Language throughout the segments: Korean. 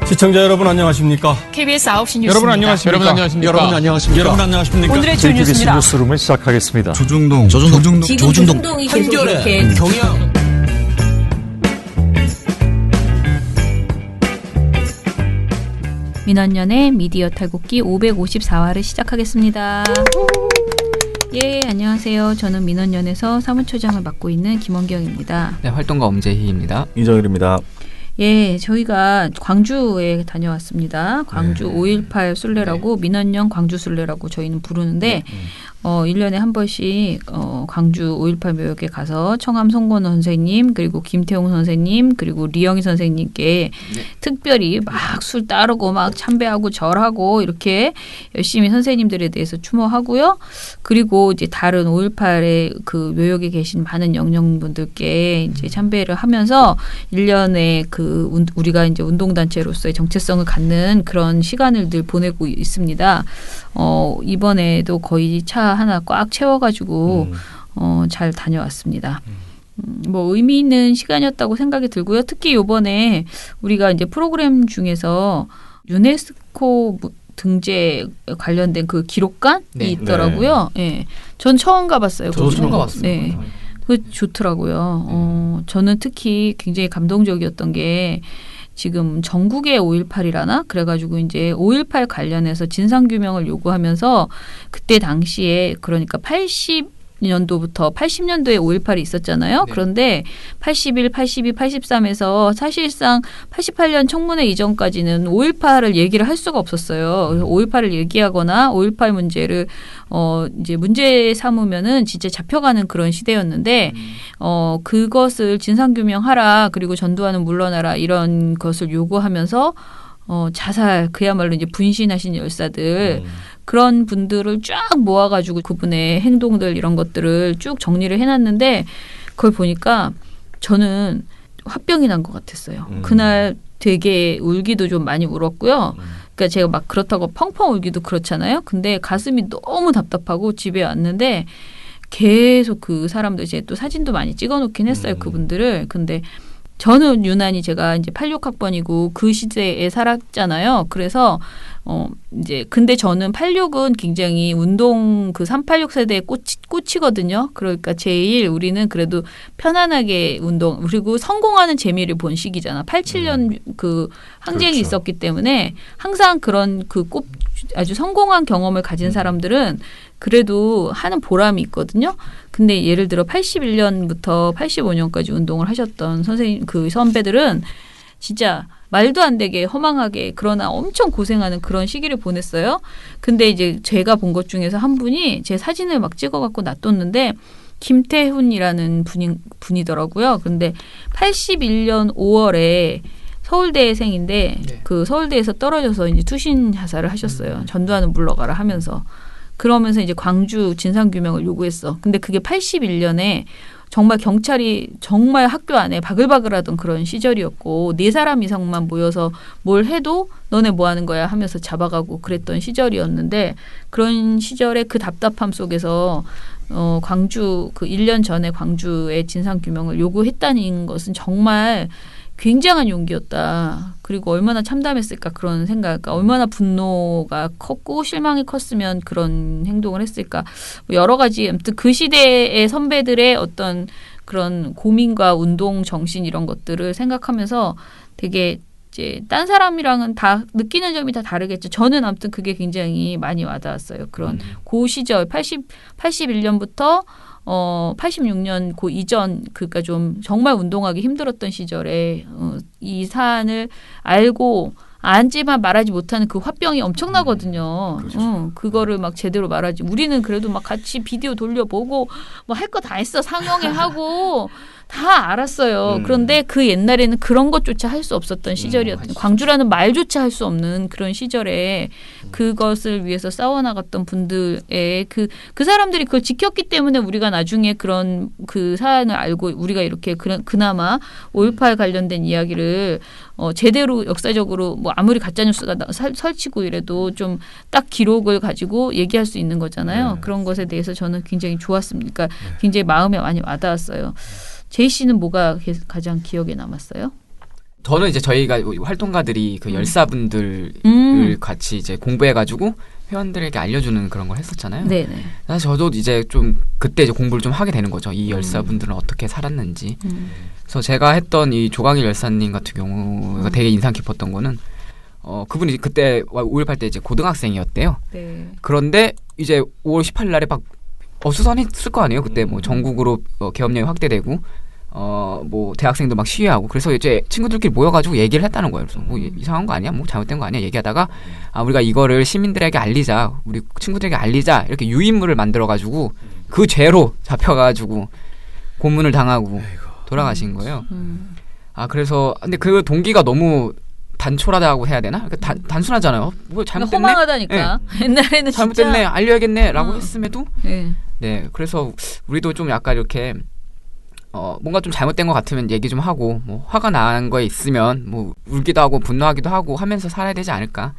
시청자 여러분 안녕하십니까? KBS 9시 뉴스입니다. 여러분 안녕하십니까? 여러분 안녕하십니까? 오늘의 주요 KBS 뉴스입니다. 뉴스룸을 시작하겠습니다. 조중동 조중동이 계속 이렇게 경영 민원연의 미디어 탈곡기 554화를 시작하겠습니다. 예, 안녕하세요. 저는 민원연에서 사무처장을 맡고 있는 김원경입니다. 네, 활동가 엄재희입니다. 이정일입니다. 예, 저희가 광주에 다녀왔습니다. 광주 5.18 순례라고 민원연 광주 순례라고 저희는 부르는데 1년에 한 번씩 광주 5.18 묘역에 가서 청암 송건호 선생님 그리고 김태용 선생님 그리고 리영희 선생님께 특별히 막 술 따르고 막 참배하고 절하고 이렇게 열심히 선생님들에 대해서 추모하고요. 그리고 이제 다른 5.18의 그 묘역에 계신 많은 영령분들께 이제 참배를 하면서 1년에 우리가 이제 운동단체로서의 정체성을 갖는 그런 시간을 늘 보내고 있습니다. 이번에도 거의 차 하나 꽉 채워가지고 잘 다녀왔습니다. 뭐 의미 있는 시간이었다고 생각이 들고요. 특히 이번에 우리가 이제 프로그램 중에서 유네스코 등재 관련된 그 기록관이 있더라고요. 예, 전 처음 가봤어요. 저도 처음 가봤습니다. 네. 그 좋더라고요. 저는 특히 굉장히 감동적이었던 게 지금 전국의 5.18이라나 그래가지고 이제 5.18 관련해서 진상규명을 요구하면서 그때 당시에 그러니까 80년도부터 80년도에 5.18이 있었잖아요. 네. 그런데 81, 82, 83에서 사실상 88년 청문회 이전까지는 5.18을 얘기를 할 수가 없었어요. 그래서 5.18을 얘기하거나 5.18 문제를 이제 문제 삼으면은 진짜 잡혀가는 그런 시대였는데 그것을 진상규명하라 그리고 전두환은 물러나라 이런 것을 요구하면서 자살 그야말로 이제 분신하신 열사들 그런 분들을 쫙 모아가지고 그분의 행동들 이런 것들을 쭉 정리를 해놨는데 그걸 보니까 저는 화병이 난 것 같았어요. 그날 되게 울기도 좀 많이 울었고요. 그러니까 제가 막 그렇다고 펑펑 울기도 그렇잖아요. 근데 가슴이 너무 답답하고 집에 왔는데 계속 그 사람들 제가 또 사진도 많이 찍어놓긴 했어요. 그분들을. 근데 저는 유난히 제가 이제 86학번이고 그 시대에 살았잖아요. 그래서 이제 근데 저는 86은 굉장히 운동 그 386 세대의 꽃이거든요. 그러니까 제일 우리는 그래도 편안하게 운동 그리고 성공하는 재미를 본 시기잖아. 87년 그 항쟁이 그렇죠. 있었기 때문에 항상 그런 그 아주 성공한 경험을 가진 사람들은 그래도 하는 보람이 있거든요. 근데 예를 들어 81년부터 85년까지 운동을 하셨던 선생님 그 선배들은 진짜 말도 안 되게 허망하게 그러나 엄청 고생하는 그런 시기를 보냈어요. 근데 이제 제가 본 것 중에서 한 분이 제 사진을 막 찍어갖고 놔뒀는데 김태훈이라는 분이더라고요. 근데 81년 5월에 서울대생인데 그 서울대에서 떨어져서 이제 투신 자살을 하셨어요. 전두환은 물러가라 하면서. 그러면서 이제 광주 진상규명을 요구했어. 근데 그게 81년에 정말 경찰이 정말 학교 안에 바글바글하던 그런 시절이었고 4사람 이상만 모여서 뭘 해도 너네 뭐 하는 거야 하면서 잡아가고 그랬던 시절이었는데 그런 시절에 그 답답함 속에서 광주 그 1년 전에 광주의 진상규명을 요구했다는 것은 정말 굉장한 용기였다. 그리고 얼마나 참담했을까 그런 생각, 그러니까 얼마나 분노가 컸고 실망이 컸으면 그런 행동을 했을까. 뭐 여러 가지 아무튼 그 시대의 선배들의 어떤 그런 고민과 운동 정신 이런 것들을 생각하면서 되게 이제 딴 사람이랑은 다 느끼는 점이 다 다르겠죠. 저는 아무튼 그게 굉장히 많이 와닿았어요. 그런 고 시절 81년부터 86년 그 이전 그러니까 좀 정말 운동하기 힘들었던 시절에 이 사안을 알고 알지만 말하지 못하는 그 화병이 엄청나거든요. 그렇죠. 그거를 막 제대로 말하지. 우리는 그래도 막 같이 비디오 돌려보고 뭐 할 거 다 했어. 상영회 하고 다 알았어요. 그런데 그 옛날에는 그런 것조차 할 수 없었던 시절이었던 광주라는 말조차 할 수 없는 그런 시절에 그것을 위해서 싸워나갔던 분들의 그 사람들이 그걸 지켰기 때문에 우리가 나중에 그런 그 사안을 알고 우리가 이렇게 그나마 5.18 관련된 이야기를 제대로 역사적으로 뭐 아무리 가짜뉴스가 설치고 이래도 좀 딱 기록을 가지고 얘기할 수 있는 거잖아요. 그런 것에 대해서 저는 굉장히 좋았습니다. 그러니까 굉장히 마음에 많이 와닿았어요. 제이 씨는 뭐가 가장 기억에 남았어요? 저는 이제 저희가 활동가들이 그 열사분들을 같이 이제 공부해가지고 회원들에게 알려주는 그런 걸 했었잖아요. 네네. 사실 저도 이제 좀 그때 이제 공부를 좀 하게 되는 거죠. 이 열사분들은 어떻게 살았는지. 그래서 제가 했던 이 조광일 열사님 같은 경우가 되게 인상 깊었던 거는 그분이 그때 5.18 때 이제 고등학생이었대요. 네. 그런데 이제 5월 18일 날에 막 수선했을 거 아니에요. 그때 뭐 전국으로 계엄령이 확대되고 뭐 대학생도 막 시위하고 그래서 이제 친구들끼리 모여가지고 얘기를 했다는 거예요. 그래서 뭐 이상한 거 아니야? 뭐 잘못된 거 아니야? 얘기하다가 우리가 이거를 시민들에게 알리자, 우리 친구들에게 알리자 이렇게 유인물을 만들어가지고 그 죄로 잡혀가지고 고문을 당하고 돌아가신 거예요. 그래서 근데 그 동기가 너무 단촐하다고 해야 되나? 그러니까 단순하잖아요. 뭐 잘못됐네? 허망하다니까. 네. 옛날에는 잘못됐네, 진짜 알려야겠네라고 했음에도 네. 네, 그래서 우리도 좀 약간 이렇게 뭔가 좀 잘못된 것 같으면 얘기 좀 하고 뭐 화가 난 거에 있으면 뭐 울기도 하고 분노하기도 하고 하면서 살아야 되지 않을까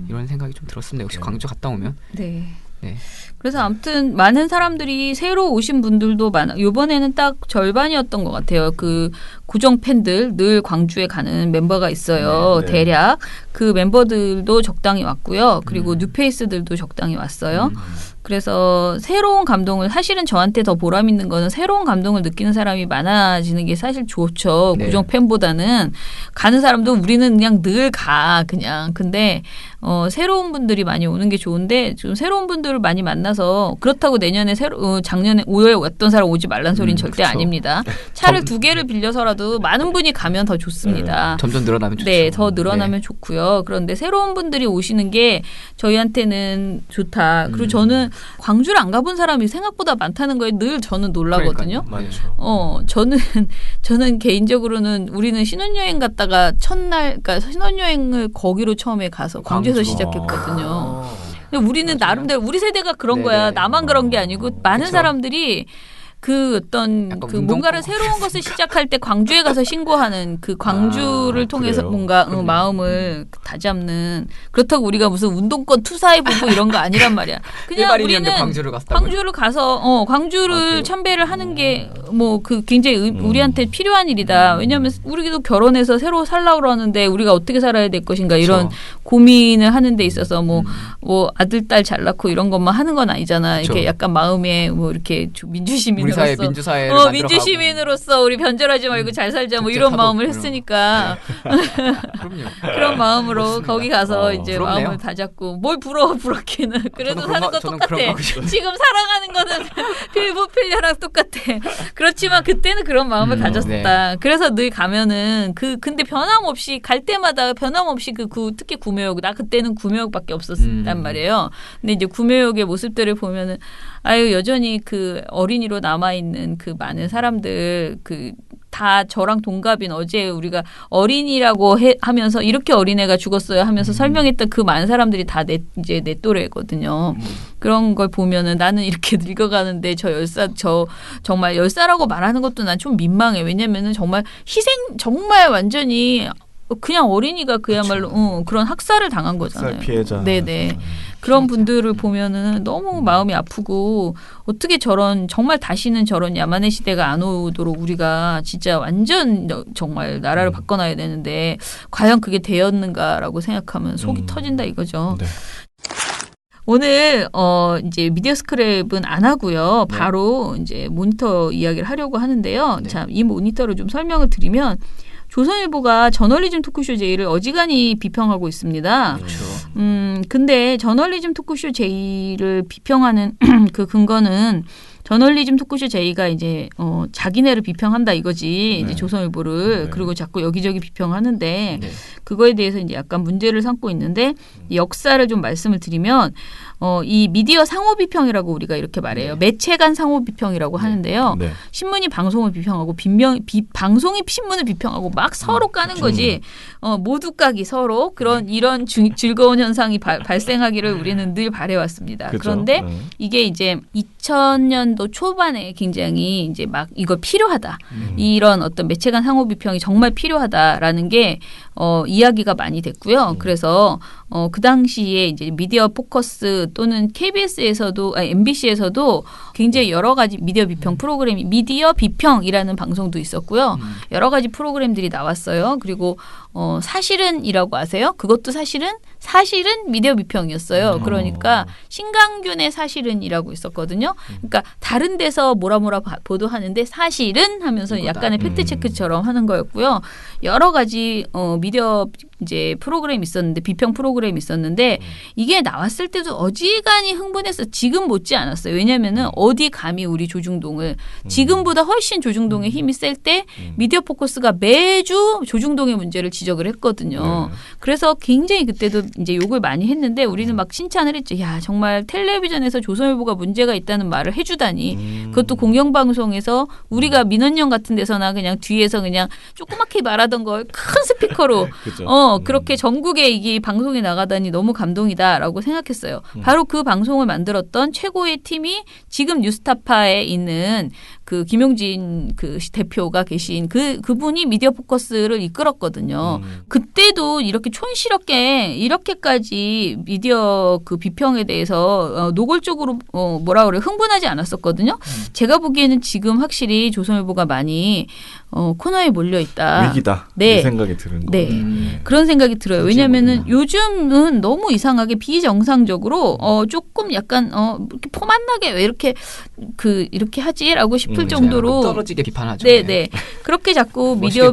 이런 생각이 좀 들었습니다. 역시 광주 갔다 오면. 네. 네. 그래서 아무튼 많은 사람들이 새로 오신 분들도 많아. 이번에는 딱 절반이었던 것 같아요. 그 고정 팬들 늘 광주에 가는 멤버가 있어요. 네. 대략 그 멤버들도 적당히 왔고요. 그리고 뉴페이스들도 적당히 왔어요. 그래서 새로운 감동을 사실은 저한테 더 보람 있는 거는 새로운 감동을 느끼는 사람이 많아지는 게 사실 좋죠. 네. 고정 팬보다는 가는 사람도 우리는 그냥 늘 가 그냥. 근데 새로운 분들이 많이 오는 게 좋은데 좀 새로운 분들을 많이 만나서 그렇다고 내년에 작년에 5월에 왔던 사람 오지 말란 소리는 절대 그렇죠. 아닙니다. 차를 2개를 빌려서라도 많은 분이 가면 더 좋습니다. 점점 늘어나면 좋죠. 네, 더 늘어나면 좋고요. 그런데 새로운 분들이 오시는 게 저희한테는 좋다. 그리고 저는 광주를 안 가본 사람이 생각보다 많다는 거에 늘 저는 놀라거든요. 많죠. 저는 개인적으로는 우리는 신혼여행 갔다가 첫날, 그러니까 신혼여행을 거기로 처음에 가서 광주에서 광주. 시작했거든요. 근데 우리는 나름대로 우리 세대가 그런 네네. 거야. 나만 그런 게 아니고 많은 그쵸. 사람들이 그 어떤 약간 그 뭔가를 새로운 것을 시작할 때 광주에 가서 신고하는 그 광주를 통해서 그래요? 뭔가 마음을 다잡는 그렇다고 우리가 무슨 운동권 투사해 보고 이런 거 아니란 말이야. 그냥 우리는 광주를 갔다고요? 광주를 가서 광주를 그래요? 참배를 하는 게 뭐 그 굉장히 우리한테 필요한 일이다. 왜냐하면 우리도 결혼해서 새로 살라고 그러는데 우리가 어떻게 살아야 될 것인가 이런 고민을 하는 데 있어서 뭐 아들 딸 잘 낳고 이런 것만 하는 건 아니잖아. 그쵸. 이렇게 약간 마음에 뭐 이렇게 민주시민으로서 우리 사회 민주사회를 만들어가고 민주시민으로서 우리 변절하지 말고 잘 살자 뭐 이런 국제파도 마음을 그래요. 했으니까 그럼요. 그런 마음으로 거기 가서 이제 부럽네요. 마음을 다잡고 뭘 부럽기는 그래도 저는 사는 거 저는 똑같아. 그런 거 하고 싶어요. 지금 살아가는 거는 필보필려랑 똑같아. 그렇지만 그때는 그런 마음을 가졌다. 그래서 늘 가면은 근데 변함없이 갈 때마다 변함없이 특히 구매역 나 그때는 구매역밖에 없었단 말이에요. 근데 이제 구매역의 모습들을 보면은 여전히 그 어린이로 남아 있는 그 많은 사람들 다 저랑 동갑인 어제 우리가 어린이라고 하면서 이렇게 어린애가 죽었어요 하면서 설명했던 그 많은 사람들이 다 이제 내 또래거든요. 그런 걸 보면은 나는 이렇게 늙어가는데 저 정말 10살라고 말하는 것도 난 좀 민망해. 왜냐면은 정말 정말 완전히 그냥 어린이가 그야말로 그런 학살을 당한 거잖아요. 학살 피해자. 네네. 그런 분들을 보면은 너무 마음이 아프고 어떻게 정말 다시는 저런 야만의 시대가 안 오도록 우리가 진짜 완전 정말 나라를 바꿔놔야 되는데 과연 그게 되었는가라고 생각하면 속이 터진다 이거죠. 네. 오늘 이제 미디어 스크랩은 안 하고요. 바로 이제 모니터 이야기를 하려고 하는데요. 네. 자, 이 모니터를 좀 설명을 드리면 조선일보가 저널리즘 토크쇼 제의를 어지간히 비평하고 있습니다. 그렇죠. 근데 저널리즘 토크쇼 제의를 비평하는 그 근거는 저널리즘 토크쇼 제의가 이제 자기네를 비평한다 이거지. 이제 조선일보를 네. 그리고 자꾸 여기저기 비평하는데 네. 그거에 대해서 이제 약간 문제를 삼고 있는데 이 역사를 좀 말씀을 드리면 이 미디어 상호 비평이라고 우리가 이렇게 말해요. 매체 간 상호 비평이라고 하는데요. 네. 신문이 방송을 비평하고 방송이 신문을 비평하고 막 서로 까는 거지. 모두 까기 서로 이런 즐거운 현상이 발생하기를 우리는 늘 바래왔습니다. 그죠? 그런데 이게 이제 2000년도 2000년도 초반에 굉장히 이제 막 이거 필요하다. 이런 어떤 매체 간 상호 비평이 정말 필요하다라는 게 이야기가 많이 됐고요. 그래서 그 당시에 이제 미디어 포커스 또는 KBS에서도 MBC에서도 굉장히 여러 가지 미디어 비평 프로그램이 미디어 비평이라는 방송도 있었고요. 여러 가지 프로그램들이 나왔어요. 그리고 사실은이라고 아세요? 그것도 사실은 미디어 비평이었어요. 그러니까 신강균의 사실은이라고 있었거든요. 그러니까 다른 데서 뭐라 보도하는데 사실은 하면서 약간의 팩트 체크처럼 하는 거였고요. 여러 가지 미디어 이제 프로그램이 있었는데 비평 프로그램이 있었는데 이게 나왔을 때도 어지간히 흥분해서 지금 못지 않았어요. 왜냐면은 어디 감히 우리 조중동을 지금보다 훨씬 조중동의 힘이 셀 때 미디어 포커스가 매주 조중동의 문제를 지적을 했거든요. 그래서 굉장히 그때도 이제 욕을 많이 했는데 우리는 막 칭찬을 했죠. 야, 정말 텔레비전에서 조선일보가 문제가 있다는 말을 해주다니. 그것도 공영방송에서 우리가 민원연 같은 데서나 그냥 뒤에서 그냥 조그맣게 말하던 걸 큰 스피커로 그렇게 전국에 이게 방송에 나가다니 너무 감동이다라고 생각했어요. 바로 그 방송을 만들었던 최고의 팀이 지금 뉴스타파에 있는 그 김용진 그 대표가 계신 그분이 미디어 포커스를 이끌었거든요. 그때도 이렇게 촌스럽게 이렇게까지 미디어 그 비평에 대해서 노골적으로 뭐라 그래 흥분하지 않았었거든요. 제가 보기에는 지금 확실히 조선일보가 많이 코너에 몰려 있다. 위기다. 네. 이 생각이 드는 거. 네. 그런 생각이 들어요. 왜냐면은 요즘은 너무 이상하게 비정상적으로 조금 약간 이렇게 포만나게 왜 이렇게 이렇게 하지라고 싶을 정도로 떨어지게 비판하죠. 네, 네. 그렇게 자꾸 미디어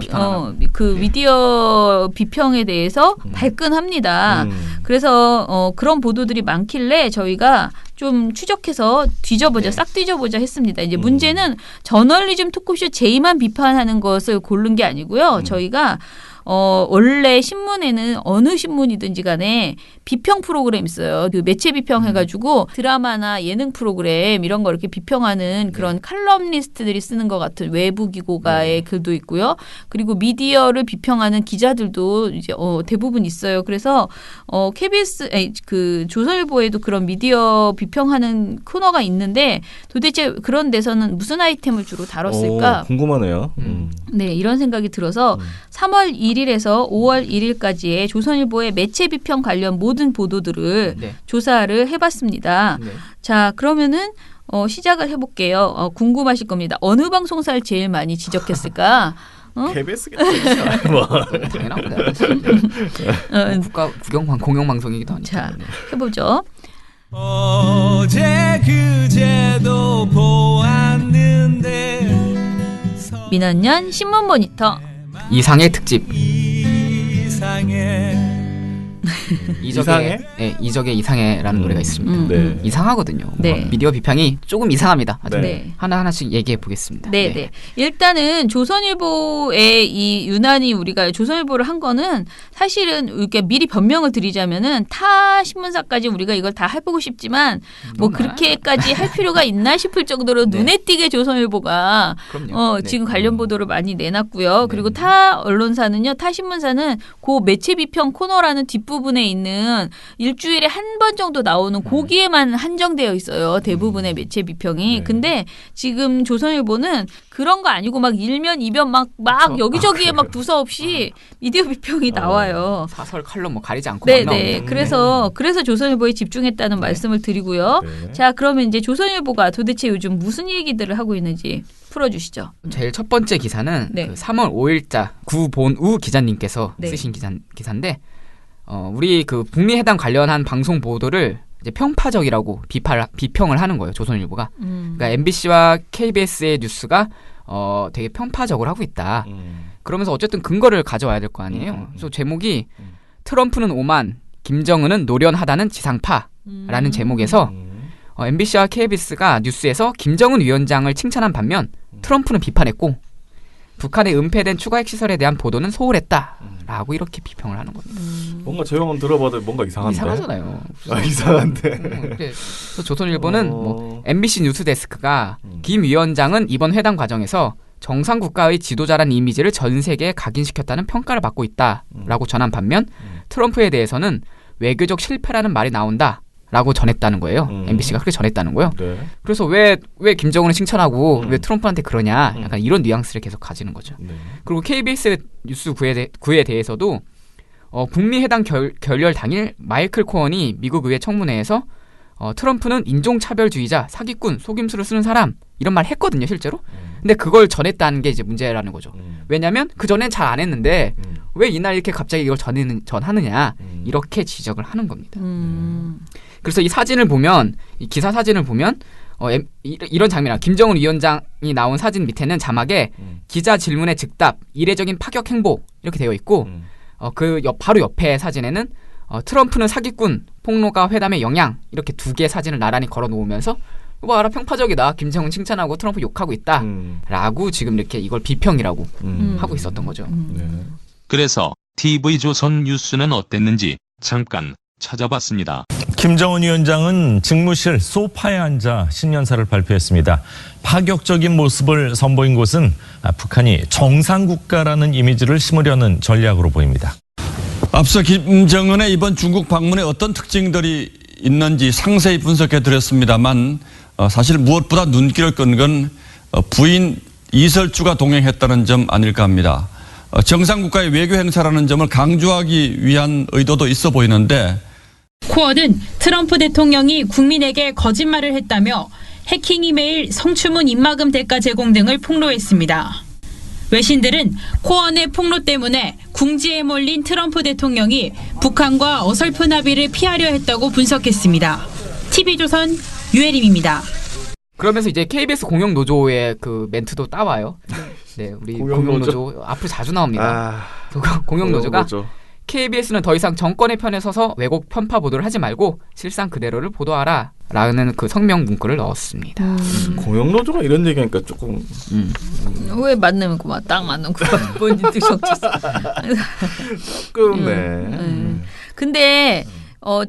미디어 비평에 대해서 발끈합니다. 그래서 그런 보도들이 많길래 저희가 좀 추적해서 싹 뒤져보자 했습니다. 이제 문제는 저널리즘 토크쇼 제이만 비판하는 것을 고른 게 아니고요. 저희가 원래 신문에는 어느 신문이든지 간에 비평 프로그램 있어요. 그 매체 비평해가지고 드라마나 예능 프로그램 이런 거 이렇게 비평하는 그런 칼럼니스트들이 쓰는 것 같은 외부 기고가의 글도 있고요. 그리고 미디어를 비평하는 기자들도 이제 대부분 있어요. 그래서 그 조선일보에도 그런 미디어 비평하는 코너가 있는데 도대체 그런 데서는 무슨 아이템을 주로 다뤘을까? 궁금하네요. 네, 이런 생각이 들어서 3월 1일에서 5월 1일까지의 조선일보의 매체 비평 관련 모든 보도들을 조사를 해봤습니다. 자, 그러면은 시작을 해볼게요. 궁금하실 겁니다. 어느 방송사를 제일 많이 지적했을까? KBS겠죠. 당연합니다. 국가 공영방송이기도 하니까. 자, 해보죠. 어제 그제도 보았는데 민원연 신문 모니터. 이상의 특집. 이상해? 네, 이적의 이상해라는 노래가 있습니다. 네. 이상하거든요. 네. 미디어 비평이 조금 이상합니다. 네. 하나하나씩 얘기해 보겠습니다. 네, 네. 일단은 조선일보의 이 유난히 우리가 조선일보를 한 거는 사실은 이렇게 미리 변명을 드리자면은 타 신문사까지 우리가 이걸 다 해보고 싶지만 뭐 그렇게까지 할 필요가 있나 싶을 정도로 눈에 띄게 조선일보가 지금 관련 보도를 많이 내놨고요. 그리고 타 언론사는요, 타 신문사는 그 매체 비평 코너라는 뒷부분에 있는 일주일에 한 번 정도 나오는 거기에만 한정되어 있어요. 대부분의 매체 비평이. 근데 지금 조선일보는 그런 거 아니고 막 일면 이면 막 여기저기에 막 두서없이 미디어 비평이 나와요. 사설 칼럼 뭐 가리지 않고 네, 나오는. 네. 그래서 조선일보에 집중했다는 말씀을 드리고요. 자, 그러면 이제 조선일보가 도대체 요즘 무슨 얘기들을 하고 있는지 풀어주시죠. 제일 첫 번째 기사는 그 3월 5일자 구본우 기자님께서 쓰신 기사인데 우리 그 북미 회담 관련한 방송 보도를 이제 평파적이라고 비평을 하는 거예요. 조선일보가. 그러니까 MBC와 KBS의 뉴스가 되게 편파적으로 하고 있다. 그러면서 어쨌든 근거를 가져와야 될 거 아니에요. 그래서 제목이 트럼프는 오만, 김정은은 노련하다는 지상파라는 제목에서 MBC와 KBS가 뉴스에서 김정은 위원장을 칭찬한 반면 트럼프는 비판했고 북한의 은폐된 추가 핵시설에 대한 보도는 소홀했다라고 이렇게 비평을 하는 겁니다. 뭔가 조용한 들어봐도 뭔가 이상한데. 이상하잖아요. 이상한데. 그래서 조선일보는 뭐 MBC 뉴스데스크가 김 위원장은 이번 회담 과정에서 정상 국가의 지도자란 이미지를 전 세계에 각인시켰다는 평가를 받고 있다라고 전한 반면 트럼프에 대해서는 외교적 실패라는 말이 나온다. 라고 전했다는 거예요. MBC가 그렇게 전했다는 거예요. 네. 그래서 왜 김정은을 칭찬하고 왜 트럼프한테 그러냐 약간 이런 뉘앙스를 계속 가지는 거죠. 네. 그리고 KBS 뉴스 9에 대해서도 북미 회담 결렬 당일 마이클 코언이 미국 의회 청문회에서 트럼프는 인종차별주의자, 사기꾼, 속임수를 쓰는 사람 이런 말 했거든요, 실제로. 근데 그걸 전했다는 게 이제 문제라는 거죠. 왜냐하면 그 전엔 잘 안 했는데 왜 이날 이렇게 갑자기 이걸 전하느냐 이렇게 지적을 하는 겁니다. 그래서 이 사진을 보면 이 기사 사진을 보면 이런 장면이야. 김정은 위원장이 나온 사진 밑에는 자막에 기자 질문에 즉답, 이례적인 파격 행보 이렇게 되어 있고 바로 옆에 사진에는 트럼프는 사기꾼, 폭로가 회담의 영향 이렇게 두 개의 사진을 나란히 걸어 놓으면서 뭐 알아 평파적이다. 김정은 칭찬하고 트럼프 욕하고 있다. 라고 지금 이렇게 이걸 비평이라고 하고 있었던 거죠. 네. 그래서 TV조선 뉴스는 어땠는지 잠깐 찾아봤습니다. 김정은 위원장은 직무실 소파에 앉아 신년사를 발표했습니다. 파격적인 모습을 선보인 곳은 북한이 정상국가라는 이미지를 심으려는 전략으로 보입니다. 앞서 김정은의 이번 중국 방문에 어떤 특징들이 있는지 상세히 분석해 드렸습니다만 사실 무엇보다 눈길을 끈 건 부인 이설주가 동행했다는 점 아닐까 합니다. 정상국가의 외교 행사라는 점을 강조하기 위한 의도도 있어 보이는데 코언은 트럼프 대통령이 국민에게 거짓말을 했다며 해킹 이메일, 성추문 입막음 대가 제공 등을 폭로했습니다. 외신들은 코언의 폭로 때문에 궁지에 몰린 트럼프 대통령이 북한과 어설픈 합의를 피하려 했다고 분석했습니다. TV조선 유혜림입니다. 그러면서 이제 KBS 공영노조의 그 멘트도 따와요. 네, 우리 공영노조 앞으로 자주 나옵니다. 공영노조가 KBS는 더 이상 정권의 편에 서서 왜곡 편파 보도를 하지 말고 실상 그대로를 보도하라 라는 그 성명 문구를 넣었습니다. 공영노조가 이런 얘기하니까 조금 왜 맞는 거만 딱 맞는 거만 뭔지 뜻이 없었어. 조금 네. 근데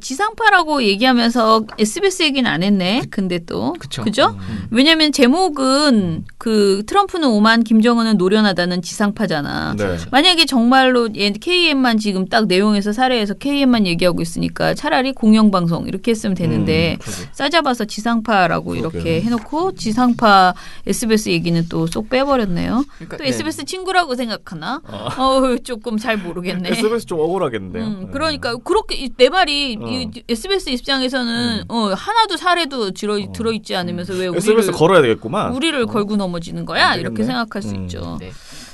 지상파라고 얘기하면서 SBS 얘기는 안 했네. 근데 또 그죠? 왜냐하면 제목은 그 트럼프는 오만, 김정은은 노련하다는 지상파잖아. 네. 만약에 정말로 KM만 지금 딱 내용에서 사례에서 KM만 얘기하고 있으니까 차라리 공영방송 이렇게 했으면 되는데 싸잡아서 지상파라고 이렇게 해놓고 지상파 SBS 얘기는 또 쏙 빼버렸네요. 그러니까, 또 SBS 친구라고 생각하나? 조금 잘 모르겠네. SBS 좀 억울하겠는데요. 그러니까 그렇게 내 말이 이 SBS 입장에서는 하나도 사례도 들어있지 않으면서 왜 SBS 걸어야 되겠구만. 우리를 걸고 넘어지는 거야? 이렇게 생각할 수 있죠. 네.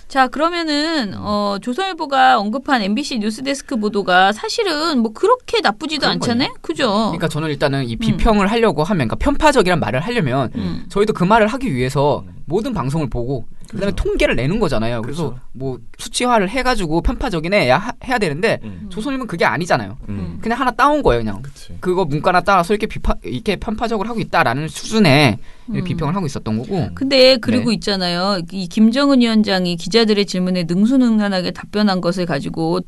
자, 그러면은 조선일보가 언급한 MBC 뉴스데스크 보도가 사실은 뭐 그렇게 나쁘지도 않잖아요. 그죠? 그러니까 저는 일단은 이 비평을 하려고 하면, 그러니까 편파적이란 말을 하려면 저희도 그 말을 하기 위해서 모든 방송을 보고 그다음에 통계를 내는 거잖아요. 그래서 뭐 수치화를 해가지고 편파적이네 해야 되는데 조선일보는 그게 아니잖아요. 그냥 하나 따온 거예요. 그냥 그거 문과나 따라서 이렇게 편파적으로 하고 있다라는 수준의 비평을 하고 있었던 거고. 근데 그리고 있잖아요. 이 김정은 위원장이 기자들의 질문에 능수능란하게 답변한 것을 가지고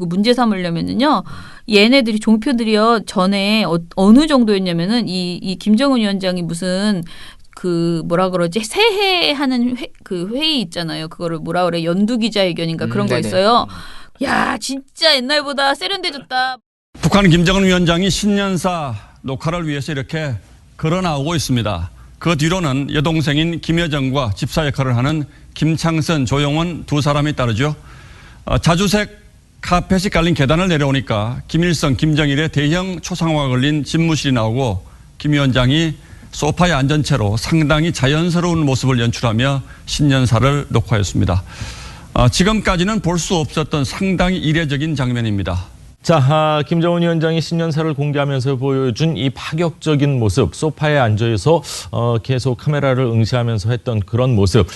문제 삼으려면은요. 얘네들이 종표들이요 전에 어느 정도였냐면은 이 김정은 위원장이 무슨 그 뭐라 그러지 새해 하는 회의 있잖아요. 그거를 뭐라 그래 연두 기자회견인가 그런 거 있어요. 야 진짜 옛날보다 세련돼졌다. 북한 김정은 위원장이 신년사 녹화를 위해서 이렇게 걸어 나오고 있습니다. 그 뒤로는 여동생인 김여정과 집사 역할을 하는 김창선, 조용원 두 사람이 따르죠. 자주색 카펫이 깔린 계단을 내려오니까 김일성, 김정일의 대형 초상화가 걸린 집무실이 나오고 김 위원장이 소파에 앉은 채로 상당히 자연스러운 모습을 연출하며 신년사를 녹화했습니다. 지금까지는 볼 수 없었던 상당히 이례적인 장면입니다. 자, 김정은 위원장이 신년사를 공개하면서 보여준 이 파격적인 모습, 소파에 앉아서 계속 카메라를 응시하면서 했던 그런 모습.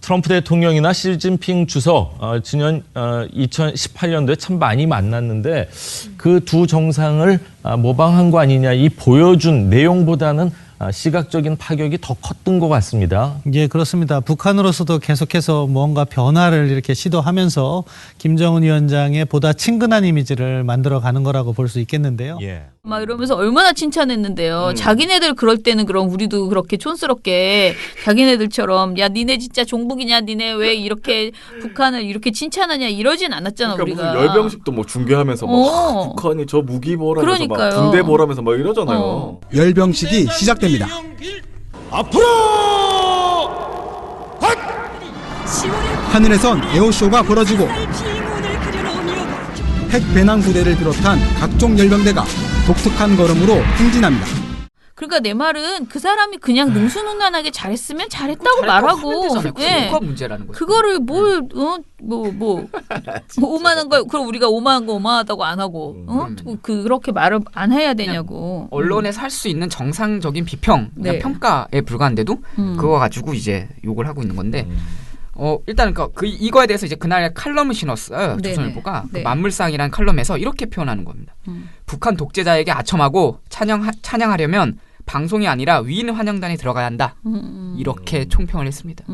트럼프 대통령이나 시진핑 주석 지난 2018년도에 참 많이 만났는데 그 두 정상을 모방한 거 아니냐, 이 보여준 내용보다는 시각적인 파격이 더 컸던 것 같습니다. 예, 그렇습니다. 북한으로서도 계속해서 뭔가 변화를 이렇게 시도하면서 김정은 위원장의 보다 친근한 이미지를 만들어가는 거라고 볼 수 있겠는데요. 예. 막 이러면서 얼마나 칭찬했는데요. 자기네들 그럴 때는 그럼 우리도 그렇게 촌스럽게 자기네들처럼 야 니네 진짜 종북이냐 니네 왜 이렇게 북한을 이렇게 칭찬하냐 이러진 않았잖아. 그러니까 우리가. 무슨 열병식도 뭐 중계하면서 막 북한이 저 무기 보라면서 막 그러니까요. 군대 보라면서 막 이러잖아요. 열병식이 시작됩니다. 하늘에선 에어쇼가 벌어지고 핵 배낭 부대를 비롯한 각종 열병대가 독특한 걸음으로 행진합니다. 그러니까 내 말은 그 사람이 그냥 능수능란하게 잘했으면 잘했다고 말하고, 예. 그거가 문제라는 거죠. 그거를 뭘 오만한 거 그럼 우리가 오만한 거 오만하다고 안 하고, 그렇게 말을 안 해야 되냐고. 언론에서 할 수 있는 정상적인 비평, 그냥 네. 평가에 불과한데도 그거 가지고 이제 욕을 하고 있는 건데. 일단 이거에 대해서 이제 그날 칼럼을 실었어요. 네네. 조선일보가 네. 그 만물상이라는 칼럼에서 이렇게 표현하는 겁니다. 북한 독재자에게 아첨하고 찬양하려면 방송이 아니라 위인 환영단에 들어가야 한다. 이렇게 총평을 했습니다.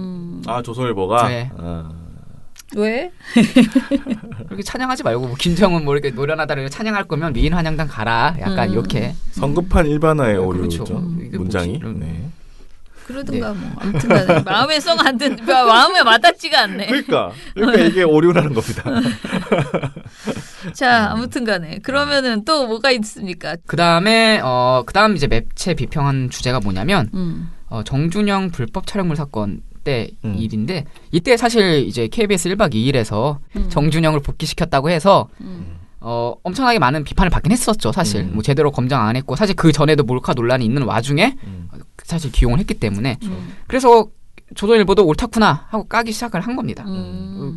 아 조선일보가. 네. 왜? 그렇게 찬양하지 말고 뭐 김정은 뭐 이렇게 노련하다 찬양할 거면 위인 환영단 가라. 약간 이렇게 성급한 일반화의 그렇죠. 오류죠. 이게 문장이. 뭐 네. 그러든가 뭐 아무튼간에 마음에 썩 안 든, 마음에 와닿지가 않네. 그러니까 이게 오류라는 겁니다. 자, 아무튼간에 그러면은 또 뭐가 있습니까? 그다음 이제 매체 비평한 주제가 뭐냐면 정준영 불법 촬영물 사건 때 일인데 이때 사실 이제 KBS 1박 2일에서 정준영을 복귀시켰다고 해서 엄청나게 많은 비판을 받긴 했었죠. 사실 뭐 제대로 검증 안 했고 사실 그 전에도 몰카 논란이 있는 와중에 사실 기용을 했기 때문에 그래서 조선일보도 옳다구나 하고 까기 시작을 한 겁니다.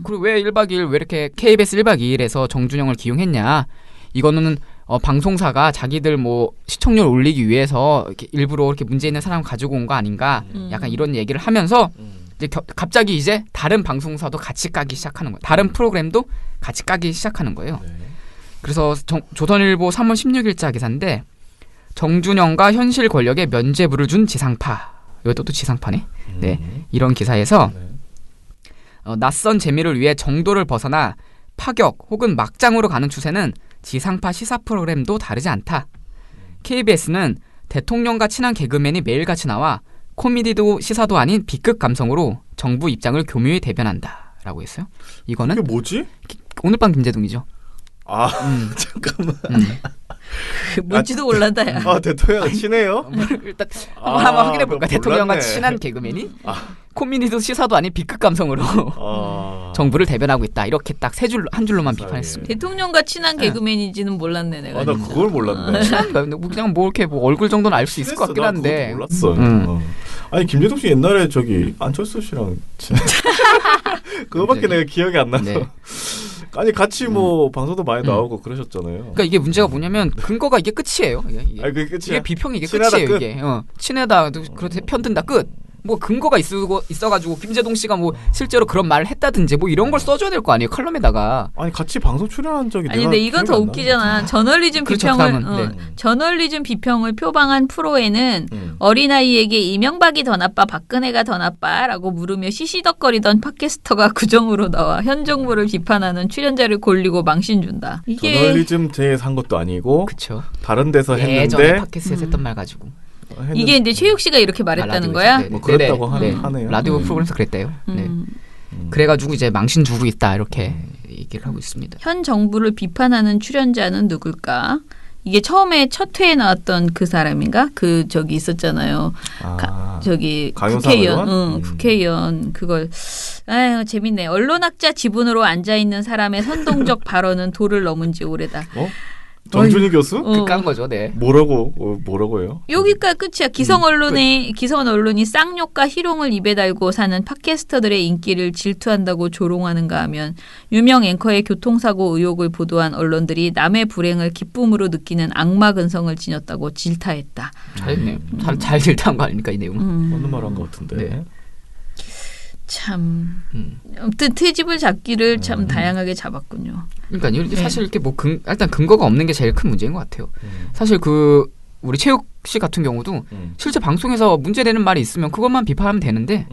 그리고 왜 1박 2일 왜 이렇게 KBS 1박 2일에서 정준영을 기용했냐. 이거는 방송사가 자기들 뭐 시청률 올리기 위해서 이렇게 일부러 이렇게 문제 있는 사람 가지고 온 거 아닌가. 약간 이런 얘기를 하면서 이제 갑자기 이제 다른 방송사도 같이 까기 시작하는 거예요. 다른 프로그램도 같이 까기 시작하는 거예요. 그래서 조선일보 3월 16일자 기사인데 정준영과 현실 권력에 면죄부를 준 지상파. 이것도 또 지상파네. 네, 이런 기사에서 낯선 재미를 위해 정도를 벗어나 파격 혹은 막장으로 가는 추세는 지상파 시사 프로그램도 다르지 않다. KBS는 대통령과 친한 개그맨이 매일같이 나와 코미디도 시사도 아닌 B급 감성으로 정부 입장을 교묘히 대변한다. 라고 했어요. 이거는 이게 뭐지? 오늘 밤 김재동이죠. 아 잠깐만. 뭔지도 몰랐다. 야. 아 대통령 친해요? 일단 한번 확인해 볼까? 몰랐네. 대통령과 친한 개그맨이 코미디도 시사도 아닌 B급 감성으로 정부를 대변하고 있다. 이렇게 딱 한 줄로만 비판했습니다. 대통령과 친한 개그맨인지는 몰랐네 내가. 나 진짜. 그걸 몰랐네. 친한가? 그냥 뭐 이렇게 뭐 얼굴 정도는 알 수 있을 것 같긴 한데. 몰랐어. 아니 김재동 씨 옛날에 저기 안철수 씨랑 그거밖에 내가 기억이 안 나서. 네. 아니 같이 뭐 방송도 많이 나오고 그러셨잖아요. 그러니까 이게 문제가 뭐냐면 근거가 이게 끝이에요. 이게, 아니 그게 끝이야. 이게 비평이 이게 친하다 끝이에요. 끝? 이게 친하다 그렇게 편든다 끝. 뭐 근거가 있어가지고 김재동 씨가 뭐 실제로 그런 말을 했다든지 뭐 이런 걸 써줘야 될 거 아니에요 칼럼에다가. 아니 같이 방송 출연한 적이 아니 내가 근데 이건 더 기억이 안 웃기잖아. 저널리즘 그렇죠, 비평을 그다음은, 저널리즘 비평을 표방한 프로에는 어린아이에게 이명박이 더 나빠 박근혜가 더 나빠라고 물으며 시시덕거리던 팟캐스터가 구정으로 나와 현 정부를 비판하는 출연자를 골리고 망신 준다. 이게 저널리즘 제에서 한 것도 아니고 그쵸. 다른 데서 예전에 했는데 팟캐스트에서 했던 말 가지고. 이게 이제 최욱 씨가 이렇게 말했다는 거야? 뭐 그랬다고 하네요. 라디오 프로그램에서 그랬대요. 네. 그래가지고 이제 망신 주고 있다 이렇게 얘기를 하고 있습니다. 현 정부를 비판하는 출연자는 누굴까? 이게 처음에 첫 회에 나왔던 그 사람인가? 그 저기 있었잖아요. 저기 강효상 국회의원, 의원? 국회의원 그걸 아유 재밌네. 언론학자 지분으로 앉아 있는 사람의 선동적 발언은 도를 넘은 지 오래다. 정준희 교수? 깐 거죠, 네. 뭐라고요? 여기가 끝이야. 기성 언론이 쌍욕과 희롱을 입에 달고 사는 팟캐스터들의 인기를 질투한다고 조롱하는가 하면 유명 앵커의 교통사고 의혹을 보도한 언론들이 남의 불행을 기쁨으로 느끼는 악마 근성을 지녔다고 질타했다. 잘했네요. 잘 질타한 거 아닙니까 이 내용은? 어느 말한 것 같은데. 네. 참 아무튼 트집을 잡기를 참 다양하게 잡았군요. 그러니까 사실 이렇게 뭐 일단 근거가 없는 게 제일 큰 문제인 것 같아요. 사실 우리 최욱 씨 같은 경우도 실제 방송에서 문제되는 말이 있으면 그것만 비판하면 되는데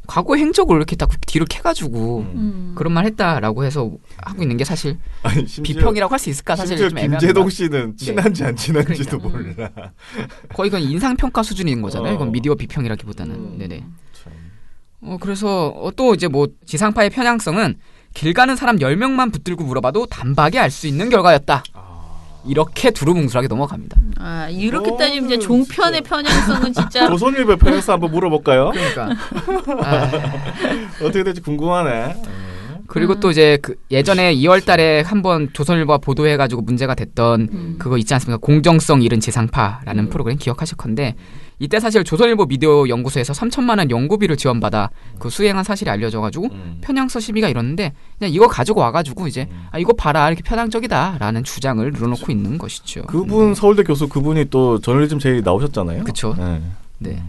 과거 행적을 이렇게 딱 뒤로 캐가지고 그런 말 했다라고 해서 하고 있는 게 사실 아니, 심지어, 비평이라고 할 수 있을까 사실 심지어 좀 애매합니다. 김재동 씨는 친한지 안 친한지도 그러니까. 몰라. 거의 이건 인상평가 수준인 거잖아요. 이건 미디어 비평이라기보다는. 네네. 그래서 또 이제 뭐 지상파의 편향성은 길 가는 사람 10명만 붙들고 물어봐도 단박에 알 수 있는 결과였다. 이렇게 두루뭉술하게 넘어갑니다. 아, 이렇게 따지면 이제 종편의 편향성은 진짜 조선일보 편에서 한번 물어볼까요? 그러니까. 어떻게 될지 궁금하네. 그리고 또 이제 그 예전에 2월달에 한번 조선일보가 보도해가지고 문제가 됐던 그거 있지 않습니까? 공정성 잃은 지상파라는 프로그램 기억하실 건데 이때 사실 조선일보 미디어 연구소에서 3천만 원 연구비를 지원받아 그 수행한 사실이 알려져가지고 편향성 시비가 일었는데 그냥 이거 가지고 와가지고 이제 이거 봐라 이렇게 편향적이다라는 주장을 늘어놓고 있는 것이죠. 그분 서울대 교수 그분이 또 저널리즘 제이 나오셨잖아요. 그렇죠. 네.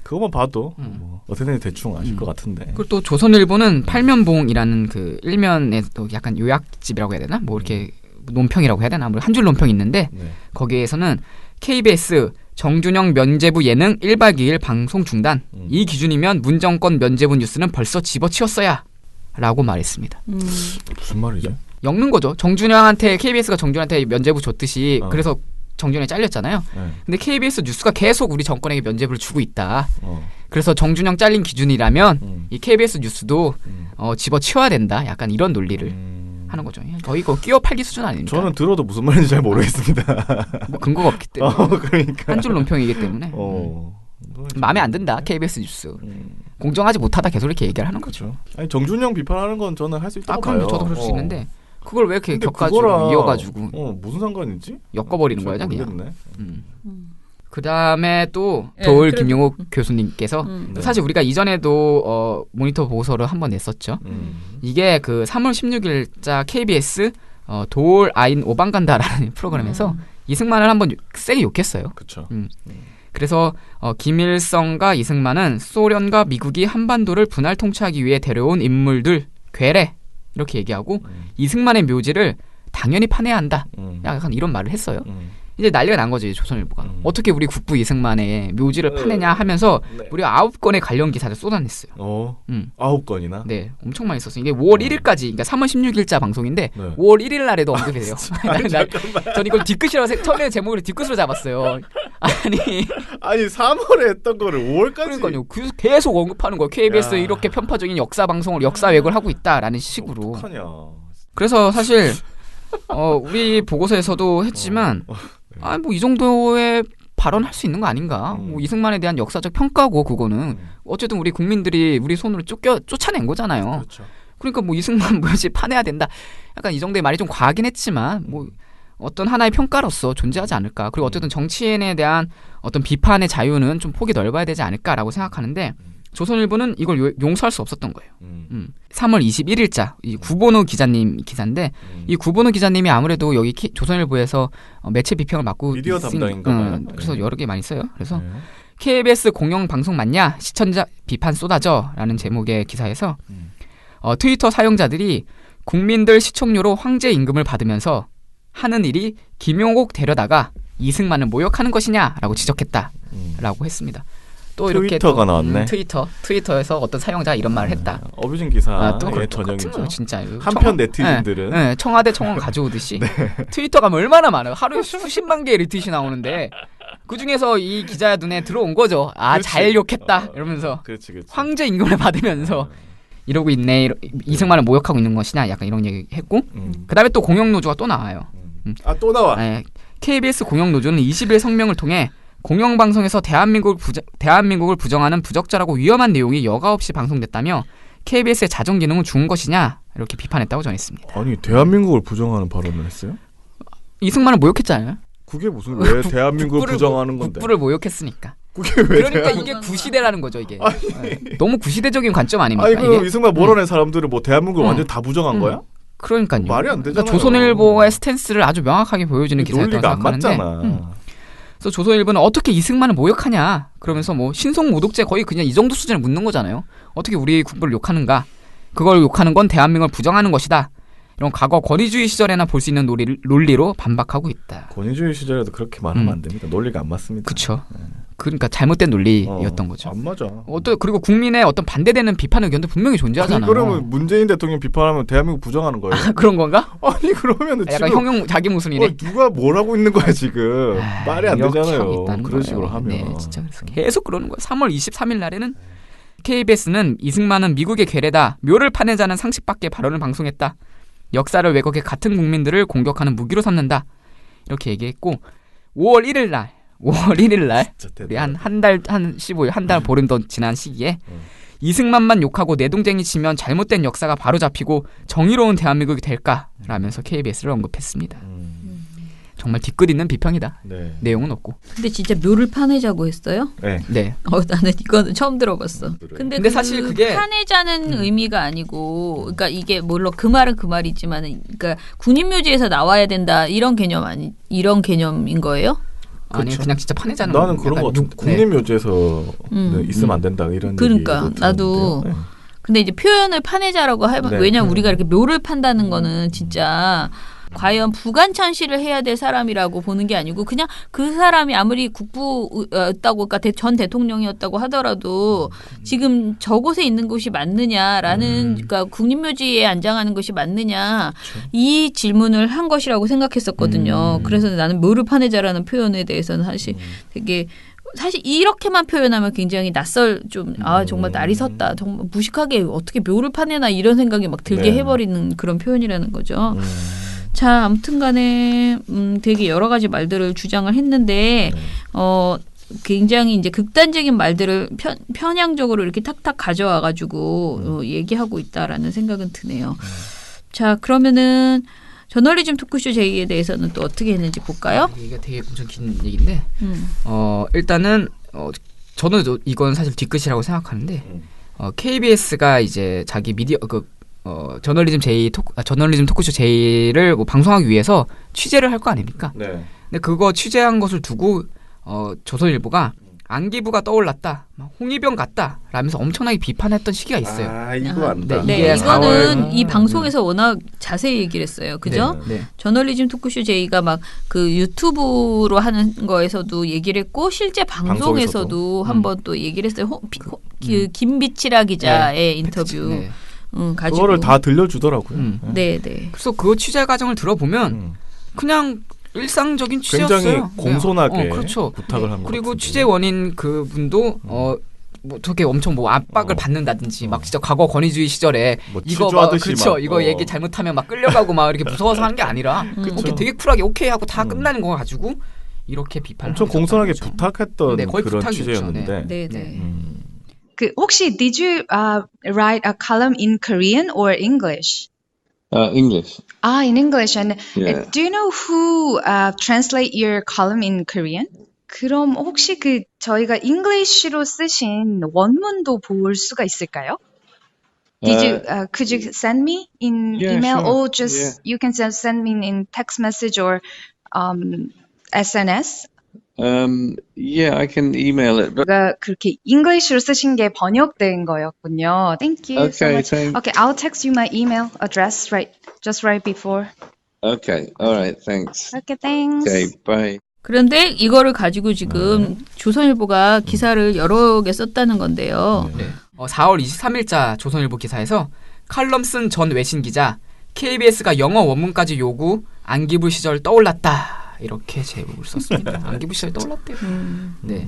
그것만 봐도 뭐 어떻게 되는지 대충 아실 것 같은데. 그리고 또 조선일보는 팔면봉이라는 그 일면에 또 약간 요약집이라고 해야 되나? 뭐 이렇게 논평이라고 해야 되나? 뭐 한 줄 논평이 있는데 거기에서는 KBS 정준영 면제부 예능 1박 2일 방송 중단. 이 기준이면 문정권 면제부 뉴스는 벌써 집어치웠어야 라고 말했습니다. 무슨 말이죠? 엮는 거죠. 정준영한테 KBS가 정준영한테 면제부 줬듯이 그래서 정준영이 잘렸잖아요. 근데 KBS 뉴스가 계속 우리 정권에게 면제부를 주고 있다. 그래서 정준영 잘린 기준이라면 이 KBS 뉴스도 집어치워야 된다. 약간 이런 논리를 하는 거죠. 거의 그 끼워 팔기 수준 아닙니까? 저는 들어도 무슨 말인지 잘 모르겠습니다. 뭐 근거가 없기 때문에. 그러니까. 한 줄 논평이기 때문에. 마음에 안 든다. KBS 뉴스. 공정하지 못하다 계속 이렇게 얘기를 하는 거죠. 아니 정준영 비판하는 건 저는 할 수 있다고 봐요. 그럼요. 저도 그럴 수 있는데 그걸 왜 이렇게 근데 격가지고 그거랑, 이어가지고 무슨 상관이지? 엮어버리는 거야, 그냥. 모르겠네. 그 다음에 또 네, 도울 그래도- 김용욱 교수님께서 사실 우리가 이전에도 모니터 보고서를 한번 냈었죠. 이게 그 3월 16일자 KBS 도울 아인 오방간다라는 프로그램에서 이승만을 한번 세게 욕했어요. 그렇죠. 그래서 김일성과 이승만은 소련과 미국이 한반도를 분할 통치하기 위해 데려온 인물들 괴뢰 이렇게 얘기하고 이승만의 묘지를 당연히 파내야 한다. 약간 이런 말을 했어요. 이제 난리가 난 거죠, 조선일보가. 어떻게 우리 국부 이승만의 묘지를 파내냐 하면서 무려 9건의 관련 기사를 쏟아냈어요. 9건이나? 네, 엄청 많이 썼어요. 이게 5월 1일까지, 그러니까 3월 16일자 방송인데 5월 1일 날에도 언급이 돼요. 전 이걸 뒤끝이라고 처음에 제목을 뒤끝으로 잡았어요. 아니 3월에 했던 거를 5월까지. 그러니까요. 계속 언급하는 거예요. KBS 이렇게 편파적인 역사 방송을 역사 왜곡을 하고 있다라는 식으로. 어떡하냐. 그래서 사실 우리 보고서에서도 했지만 뭐 이 정도의 발언할 수 있는 거 아닌가. 뭐 이승만에 대한 역사적 평가고 그거는 어쨌든 우리 국민들이 우리 손으로 쫓아낸 거잖아요. 그렇죠. 그러니까 뭐 이승만 묘지 파내야 된다. 약간 이 정도의 말이 좀 과하긴 했지만 뭐 어떤 하나의 평가로서 존재하지 않을까. 그리고 어쨌든 정치인에 대한 어떤 비판의 자유는 좀 폭이 넓어야 되지 않을까라고 생각하는데 조선일보는 이걸 용서할 수 없었던 거예요. 3월 21일자 이 구본우 기자님 기사인데 이 구본우 기자님이 아무래도 여기 조선일보에서 매체 비평을 맡고 미디어 담당인가 봐요. 그래서 여러 개 많이 써요. 그래서 KBS 공영방송 맞냐? 시청자 비판 쏟아져 라는 제목의 기사에서 트위터 사용자들이 국민들 시청료로 황제 임금을 받으면서 하는 일이 김용옥 데려다가 이승만을 모욕하는 것이냐라고 지적했다라고 했습니다. 또 이렇게 트위터가 나왔네. 트위터에서 어떤 사용자가 이런 말을 했다. 어뷰징 기사의 또 전형이죠. 진짜 한편 네티즌들은 네, 청와대 청원 가져오듯이 트위터가 얼마나 많아요. 하루에 수십만 개의 리트윗이 나오는데 그 중에서 이 기자 눈에 들어온 거죠. 잘 욕했다 이러면서 그렇지. 황제 임금을 받으면서 이러고 있네. 이승만을 모욕하고 있는 것이냐 약간 이런 얘기 했고 그다음에 또 공영노조가 또 나와요. 또 나와. KBS 공영노조는 20일 성명을 통해 공영방송에서 대한민국을 부정하는 부적절하고 위험한 내용이 여과 없이 방송됐다며 KBS의 자정 기능은 죽은 것이냐 이렇게 비판했다고 전했습니다. 아니 대한민국을 부정하는 발언을 했어요? 이승만을 모욕했잖아요. 그게 무슨 왜 대한민국을 부정하는 건데? 국부를 모욕했으니까. 그게 왜 그러니까 이게 구시대라는 거죠 이게. 너무 구시대적인 관점 아닙니까? 아니 그럼 이게? 이승만 몰아낸 사람들은 뭐 대한민국을 완전 다 부정한 거야? 그러니까요. 말이 안 되잖아요. 그러니까 조선일보의 스탠스를 아주 명확하게 보여주는 기사였다고 논리가 안 생각하는데. 맞잖아. 그래서 조선일보는 어떻게 이승만을 모욕하냐 그러면서 뭐 신성 모독죄 거의 그냥 이 정도 수준을 묻는 거잖아요. 어떻게 우리 국부를 욕하는가? 그걸 욕하는 건 대한민국을 부정하는 것이다. 이런 과거 권위주의 시절에나 볼 수 있는 논리로 반박하고 있다. 권위주의 시절에도 그렇게 말하면 안 됩니다. 논리가 안 맞습니다. 그렇죠. 그러니까 잘못된 논리였던 거죠. 안 맞아. 또 그리고 국민의 어떤 반대되는 비판 의견도 분명히 존재하잖아요. 그러면 문재인 대통령 비판하면 대한민국 부정하는 거예요? 그런 건가? 아니 그러면은 약간 지금 형용 자기 모순이네. 누가 뭘 하고 있는 거야 지금? 말이 안 되잖아요. 그런 거예요. 식으로 하면. 네, 진짜 그래서 계속 그러는 거예요. 3월 23일 날에는 KBS는 이승만은 미국의 괴뢰다. 묘를 파내자는 상식밖의 발언을 방송했다. 역사를 왜곡해 같은 국민들을 공격하는 무기로 삼는다. 이렇게 얘기했고 5월 1일 날 우리 한 달 15일 한 달 보름 더 지난 시기에 이승만만 욕하고 내동쟁이 치면 잘못된 역사가 바로 잡히고 정의로운 대한민국이 될까라면서 KBS를 언급했습니다. 정말 뒤끝 있는 비평이다. 네. 내용은 없고. 근데 진짜 묘를 파내자고 했어요? 네. 네. 나는 이거는 처음 들어봤어. 근데 사실 그게 파내자는 의미가 아니고, 그러니까 이게 물론 그 말은 그 말이지만, 그러니까 군인묘지에서 나와야 된다 이런 개념인 거예요? 아니 그냥 진짜 파내자는. 나는 그런 거 같은데 국립묘지에서 있으면 안 된다 이런. 그러니까 나도. 네. 근데 이제 표현을 파내자라고 하면 왜냐면 우리가 이렇게 묘를 판다는 거는 진짜. 과연 부관천시를 해야 될 사람이라고 보는 게 아니고 그냥 그 사람이 아무리 국부였다고 그러니까 전 대통령이었다고 하더라도 지금 저곳에 있는 곳이 맞느냐라는 그러니까 국립묘지에 안장하는 것이 맞느냐 이 질문을 한 것이라고 생각했었거든요. 그래서 나는 묘를 파내자라는 표현에 대해서는 사실 되게 사실 이렇게만 표현하면 굉장히 정말 날이 섰다. 정말 무식하게 어떻게 묘를 파내나 이런 생각이 막 들게 해버리는 그런 표현이라는 거죠. 자, 아무튼 간에 되게 여러 가지 말들을 주장을 했는데 굉장히 이제 극단적인 말들을 편향적으로 이렇게 탁탁 가져와 가지고 얘기하고 있다라는 생각은 드네요. 자, 그러면은 저널리즘 토크쇼 제이에 대해서는 또 어떻게 했는지 볼까요? 이게 되게 엄청 긴 얘기인데 일단은 저는 이건 사실 뒤끝이라고 생각하는데 KBS가 이제 자기 미디어 저널리즘 토크쇼 제이를 뭐 방송하기 위해서 취재를 할 거 아닙니까? 네. 근데 그거 취재한 것을 두고 조선일보가 안기부가 떠올랐다, 홍위병 같다, 라면서 엄청나게 비판했던 시기가 있어요. 아 이거 안다. 네, 이거는 이 방송에서 워낙 자세히 얘기를 했어요. 그죠? 네. 저널리즘 토크쇼 제이가 막 그 유튜브로 하는 거에서도 얘기를 했고 실제 방송에서도 한번 또 얘기를 했어요. 김비치라 기자의 인터뷰. 네. 가지고. 그거를 다 들려주더라고요. 네. 그래서 그 취재 과정을 들어보면 그냥 일상적인 취재였어요. 굉장히 공손하게 그렇죠. 부탁을 한 거. 그리고 취재 원인 그분도 뭐 어떻게 엄청 뭐 압박을 받는다든지 막 진짜 과거 권위주의 시절에 뭐 이거 막 그렇죠. 이거 얘기 잘못하면 막 끌려가고 막 이렇게 무서워서 하는 게 아니라 이렇게 되게 쿨하게 오케이 하고 다 끝나는 거 가지고 이렇게 비판을 엄청 공손하게 부탁했던 거의 그런 부탁이었죠. 취재였는데. 네. 혹시 did you write a column in Korean or English? English. In English. And Yeah. do you know who translate your column in Korean? 그럼 혹시 저희가 English로 쓰신 원문도 볼 수가 있을까요? Could you send me in email or just you can send me in text message or SNS? Yeah, I can email it. 그렇게 English로 쓰신 게 번역된 거였군요. Thank you so Okay, much. thanks. Okay, I'll text you my email address just right before. Okay, all right, thanks. Okay, thanks. Okay, bye. 그런데 이거를 가지고 지금 조선일보가 기사를 여러 개 썼다는 건데요. 4월 23일자 조선일보 기사에서 칼럼 쓴 전 외신 기자 KBS가 영어 원문까지 요구 안기부 시절 떠올랐다. 이렇게 제목을 썼습니다. 안기부 시절 떠올랐대요. 네.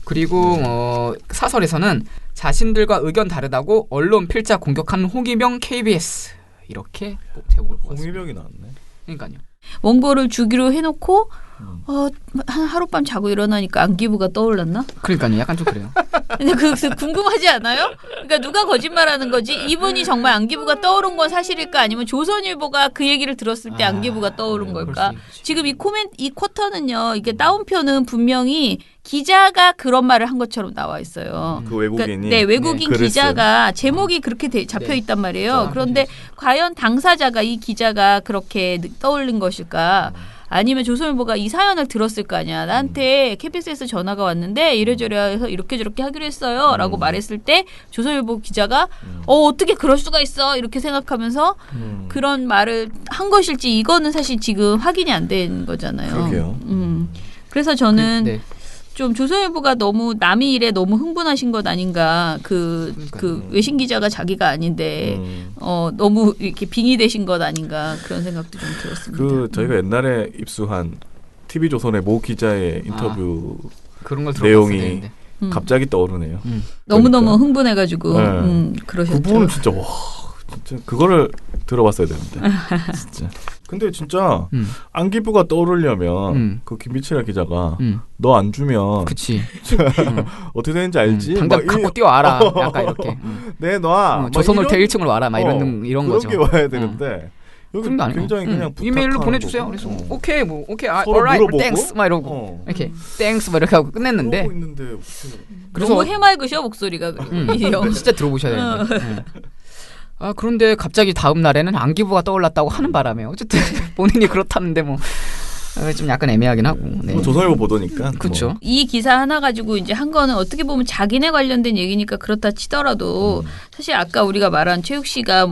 그리고 사설에서는 자신들과 의견 다르다고 언론 필자 공격하는 홍위병 KBS 이렇게 제목을 뽑았습니다. 홍위병이 나왔네. 그러니까요. 원고를 주기로 해놓고 한 하룻밤 자고 일어나니까 안기부가 떠올랐나? 그러니까요. 약간 좀 그래요. 근데 궁금하지 않아요? 그러니까 누가 거짓말하는 거지? 이분이 정말 안기부가 떠오른 건 사실일까? 아니면 조선일보가 그 얘기를 들었을 때 안기부가 떠오른 걸까? 지금 이 쿼터는요. 이게 다운표는 분명히 기자가 그런 말을 한 것처럼 나와 있어요. 그 외국인이? 그러니까, 네, 외국인 기자가 제목이 그렇게 잡혀 있단 말이에요. 그런데 과연 당사자가 이 기자가 그렇게 떠올린 것일까? 아니면 조선일보가 이 사연을 들었을 거 아니야. 나한테 KBS에서 전화가 왔는데 이래저래 해서 이렇게 저렇게 하기로 했어요. 라고 말했을 때 조선일보 기자가 어떻게 그럴 수가 있어. 이렇게 생각하면서 그런 말을 한 것일지 이거는 사실 지금 확인이 안 된 거잖아요. 그러게요. 그래서 저는 좀 조선일보가 너무 남의 일에 너무 흥분하신 것 아닌가. 그 외신 기자가 자기가 아닌데 너무 이렇게 빙의되신 것 아닌가 그런 생각도 좀 들었습니다. 그 저희가 옛날에 입수한 TV조선의 모 기자의 인터뷰 그런 걸 내용이 갑자기 떠오르네요. 너무너무 그러니까. 흥분해가지고 네. 그러셨죠. 그 부분은 진짜 와 진짜 그거를 들어봤어야 되는데 진짜. 근데 진짜 안기부가 떠오르려면 그 김비치라 기자가 너 안 주면 그치. 어떻게 되는지 알지? 당장 갖고 뛰어와라. 약간 이렇게. 내놔. 조선홀태 1층으로 와라. 막 이런 그런 거죠. 게 와야 되는데 여기 그런 게 아니고. 굉장히 그냥 이메일로 부탁하는 보내주세요. 거고. 그래서 오케이 오케이 서로 alright 물어보고? thanks 막 이러고 이렇게 thanks 막 이렇게 하고 끝냈는데 그러고 있는데 어떻게 그래서 너무 해맑으셔 목소리가. 이 영. 진짜 들어보셔야 되는데. 아 그런데 갑자기 다음 날에는 안기부가 떠올랐다고 하는 바람에 어쨌든 본인이 그렇다는데 뭐 좀 약간 애매하긴 하고. 네. 뭐 조선일보 보도니까. 그렇죠. 뭐. 이 기사 하나 가지고 이제 한 거는 어떻게 보면 자기네 관련된 얘기니까 그렇다 치더라도 사실 아까 우리가 말한 최욱 씨가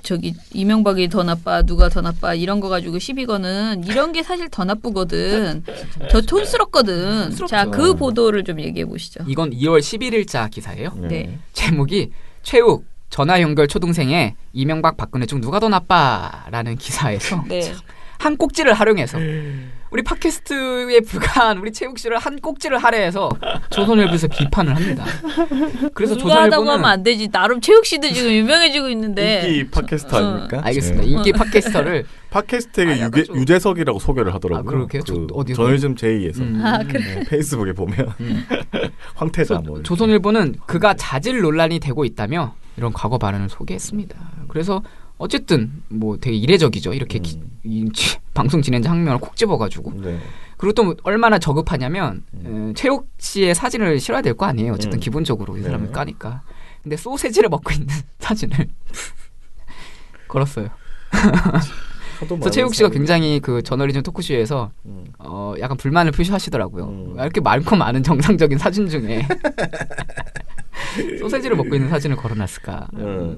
저기 이명박이 더 나빠 누가 더 나빠 이런 거 가지고 시비 거는 이런 게 사실 더 나쁘거든. 더 촌스럽거든. 자, 그 보도를 좀 얘기해 보시죠. 이건 2월 11일자 기사예요. 네. 제목이 최욱 전화 연결 초동생에 이명박 박근혜 중 누가 더 나빠라는 기사에서 네. 한 꼭지를 활용해서 우리 팟캐스트에 불과한 우리 최욱 씨를 한 꼭지를 할애해서 조선일보에서 비판을 합니다. 그래서 누가 하다고 조선일보는 하면 안 되지. 나름 최욱 씨도 지금 유명해지고 있는데. 인기 팟캐스터 아닙니까? 알겠습니다. 네. 인기 팟캐스터를 팟캐스트의 유재석이라고 소개를 하더라고요. 그렇게요? 어디서? 저널리즘 제이에서 그래. 페이스북에 보면 황태자 뭐 조선일보는 그가 자질 논란이 되고 있다며 이런 과거 발언을 소개했습니다. 그래서 어쨌든 뭐 되게 이례적이죠. 이렇게 방송 진행자 한 명을 콕 집어가지고. 네. 그리고 또 얼마나 저급하냐면 최욱 씨의 사진을 실어야 될 거 아니에요. 어쨌든 기본적으로 이 사람을 까니까. 근데 소세지를 먹고 있는 사진을 걸었어요. 그래서 최욱 씨가 굉장히 그 저널리즘 토크쇼에서 약간 불만을 표시하시더라고요. 왜 이렇게 많고 많은 정상적인 사진 중에 소세지를 먹고 있는 사진을 걸어놨을까?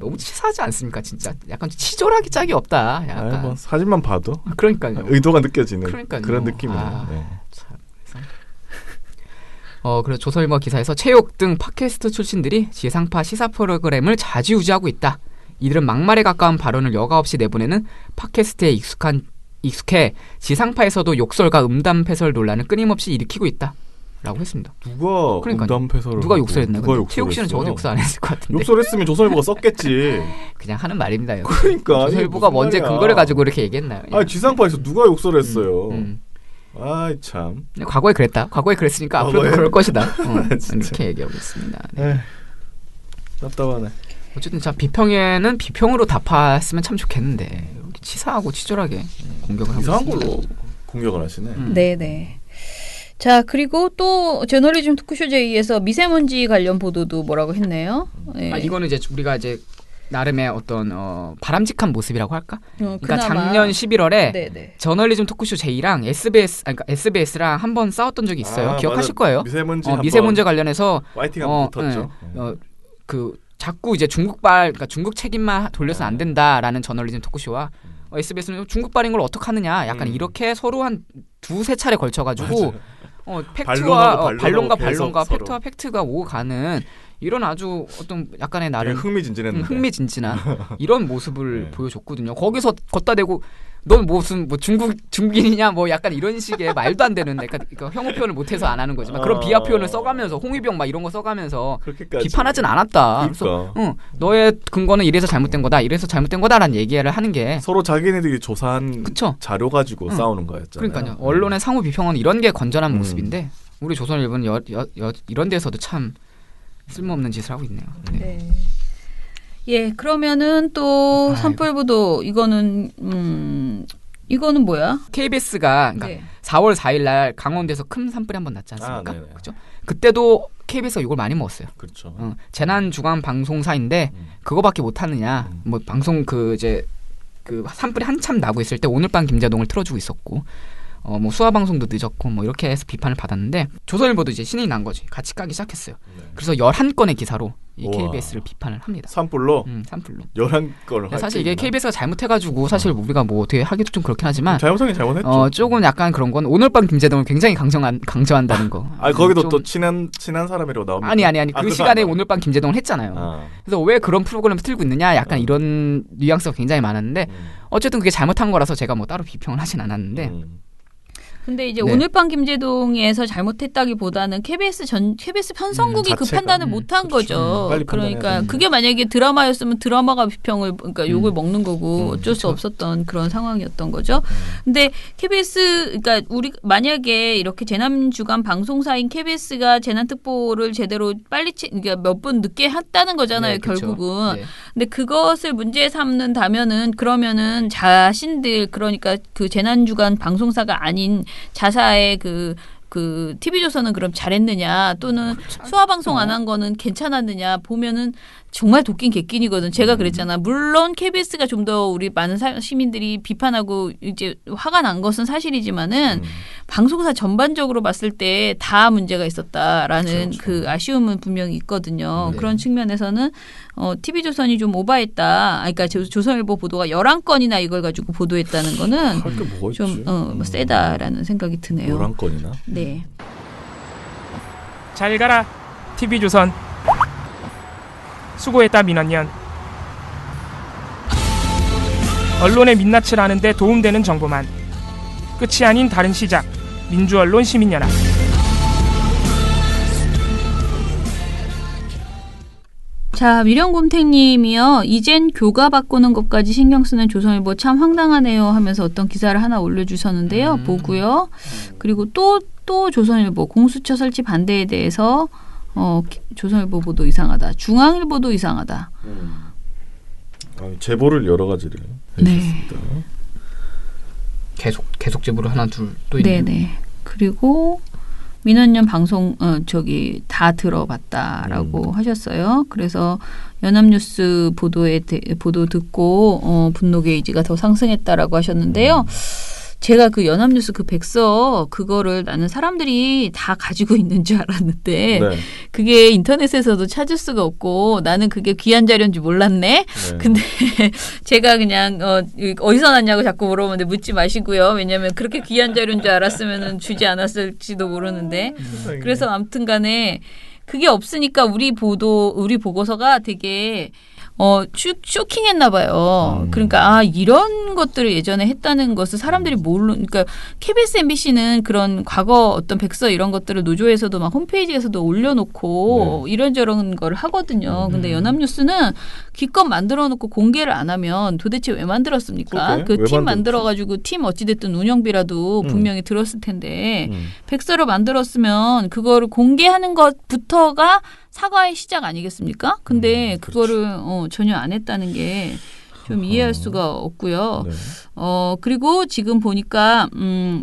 너무 치사하지 않습니까? 진짜 약간 치졸하기 짝이 없다. 약간 뭐 사진만 봐도 그러니까요. 의도가 느껴지는 그러니까요. 그런 느낌이에요. 네. 참, 그래서 조선일보 기사에서 최욱 등 팟캐스트 출신들이 지상파 시사 프로그램을 좌지우지하고 있다. 이들은 막말에 가까운 발언을 여과 없이 내보내는 팟캐스트에 익숙해 지상파에서도 욕설과 음담패설 논란을 끊임없이 일으키고 있다. 라고 했습니다. 누가 음담패설을 누가 욕설했나요? 누가 최욱 씨는 적어도 욕설 안 했을 것 같은데. 욕설했으면 조선일보가 썼겠지. 그냥 하는 말입니다. 여기. 그러니까 조선일보가 언제 근거를 가지고 이렇게 얘기했나요? 아 지상파에서 누가 욕설했어요. 아이 참. 과거에 그랬다. 과거에 그랬으니까 앞으로도 그럴 것이다. 이렇게 얘기하고 있습니다. 네. 답답하네. 어쨌든 자 비평에는 비평으로 답했으면 참 좋겠는데 치사하고 치졸하게 공격을 하고 이상한 있습니다. 걸로 공격을 하시네. 네네. 자, 그리고 또 저널리즘 토크쇼 제이에서 미세먼지 관련 보도도 뭐라고 했네요. 네. 이거는 이제 우리가 이제 나름의 어떤 바람직한 모습이라고 할까? 그러니까 그나마. 작년 11월에 네네. 저널리즘 토크쇼 제이랑 SBS랑 한번 싸웠던 적이 있어요. 기억하실 거예요. 미세먼지 관련해서 화이팅 한번 붙었죠. 그 자꾸 이제 그러니까 중국 책임만 돌려서는 안 된다라는 저널리즘 토크쇼와 SBS는 중국발인 걸 어떻게 하느냐 약간 이렇게 서로 한 두세 차례 걸쳐가지고 팩트와 반론과 팩트와 팩트가 오가는 이런 아주 어떤 약간의 나름 흥미진진한 이런 모습을 보여줬거든요. 거기서 걷다 대고 넌 무슨 중국인이냐 뭐 약간 이런 식의 말도 안 되는 그러니까 혐오 표현을 못해서 안 하는 거지만 그런 비하 표현을 써가면서 홍위병 막 이런 거 써가면서 비판하진 않았다. 그래서 너의 근거는 이래서 잘못된 거다. 이래서 잘못된 거다라는 얘기를 하는 게 서로 자기네들이 조사한 자료 가지고 싸우는 거였잖아요. 그러니까요. 언론의 상호 비평은 이런 게 건전한 모습인데 우리 조선일보는 이런 데서도 참 쓸모없는 짓을 하고 있네요. 네. 예, 그러면은 또 산불보도 이거는 뭐야? KBS가 그러니까 4월 4일 날 강원도에서 큰 산불이 한번 났지 않습니까? 그렇죠? 그때도 KBS가 이걸 많이 먹었어요. 그렇죠. 재난 주간 방송사인데 그거밖에 못 하느냐? 뭐 방송 그 산불이 한참 나고 있을 때 오늘 밤 김자동을 틀어주고 있었고 뭐 수화 방송도 늦었고 뭐 이렇게 해서 비판을 받았는데 조선일보도 이제 신이 난 거지. 같이 까기 시작했어요. 그래서 11건의 기사로 이 KBS를 비판을 합니다. 산불로? 산불로. 11건을 사실 이게 KBS가 잘못해가지고 사실 우리가 뭐 어떻게 하기도 좀 그렇긴 하지만 잘못하긴 잘못했죠. 조금 약간 그런 건 오늘 밤 김제동을 굉장히 강조한다는 거. 거기도 또 친한 사람이라고 나옵니다. 아니 그 시간에 오늘 밤 김제동을 했잖아요. 그래서 왜 그런 프로그램을 틀고 있느냐 약간 이런 뉘앙스가 굉장히 많았는데 어쨌든 그게 잘못한 거라서 제가 뭐 따로 비평을 하진 않았는데 근데 이제 오늘 밤 김제동에서 잘못했다기보다는 KBS 편성국이 그 판단을 못한 거죠. 그러니까 그게 만약에 드라마였으면 드라마가 비평을 그러니까 욕을 먹는 거고 어쩔 수 없었던 그런 상황이었던 거죠. 근데 KBS 그러니까 우리 만약에 이렇게 재난 주간 방송사인 KBS가 재난 특보를 제대로 빨리 그러니까 몇 분 늦게 했다는 거잖아요. 결국은. 근데 그것을 문제 삼는다면은 그러면은 자신들 그러니까 그 재난 주간 방송사가 아닌 자사의 그 TV조선은 그럼 잘했느냐 또는 수화방송 안 한 거는 괜찮았느냐 보면은 정말 도끼인 개끼이거든. 제가 그랬잖아. 물론 KBS가 좀 더 우리 많은 시민들이 비판하고 이제 화가 난 것은 사실이지만은 방송사 전반적으로 봤을 때 다 문제가 있었다라는 그 아쉬움은 분명히 있거든요. 그런 측면에서는 TV조선이 좀 오바했다. 그러니까 조선일보 보도가 11건이나 이걸 가지고 보도했다는 거는 좀 세다라는 생각이 드네요. 11건이나? 네. 잘 가라 TV조선. 수고했다 민원연. 언론의 민낯을 아는데 도움되는 정보만. 끝이 아닌 다른 시작. 민주언론 시민연합. 자, 미령곰탱님이요. 이젠 교가 바꾸는 것까지 신경 쓰는 조선일보 참 황당하네요 하면서 어떤 기사를 하나 올려주셨는데요. 보고요. 그리고 또 조선일보 공수처 설치 반대에 대해서 조선일보 보도 이상하다. 중앙일보도 이상하다. 제보를 여러 가지를 해주셨습니다. 계속 제보를 하나 둘 또 있네요. 네네. 그리고 민원연 방송 다 들어봤다라고 하셨어요. 그래서 연합뉴스 보도 듣고 분노 게이지가 더 상승했다라고 하셨는데요. 제가 그 연합뉴스 그 백서 그거를 나는 사람들이 다 가지고 있는 줄 알았는데 그게 인터넷에서도 찾을 수가 없고 나는 그게 귀한 자료인지 몰랐네. 근데 제가 그냥 어디서 났냐고 자꾸 물어보는데 묻지 마시고요. 왜냐하면 그렇게 귀한 자료인 줄 알았으면 주지 않았을지도 모르는데 그래서 아무튼간에 그게 없으니까 우리 보고서가 되게 쇼킹했나 봐요. 그러니까 이런 것들을 예전에 했다는 것을 사람들이 그러니까 KBS, MBC는 그런 과거 어떤 백서 이런 것들을 노조에서도 막 홈페이지에서도 올려놓고 이런저런 걸 하거든요. 근데 연합뉴스는 기껏 만들어놓고 공개를 안 하면 도대체 왜 만들었습니까? 그 팀 만들어가지고 팀 어찌됐든 운영비라도 분명히 들었을 텐데 백서를 만들었으면 그거를 공개하는 것부터가 사과의 시작 아니겠습니까? 근데 그거를 전혀 안 했다는 게 좀 이해할 수가 없고요. 그리고 지금 보니까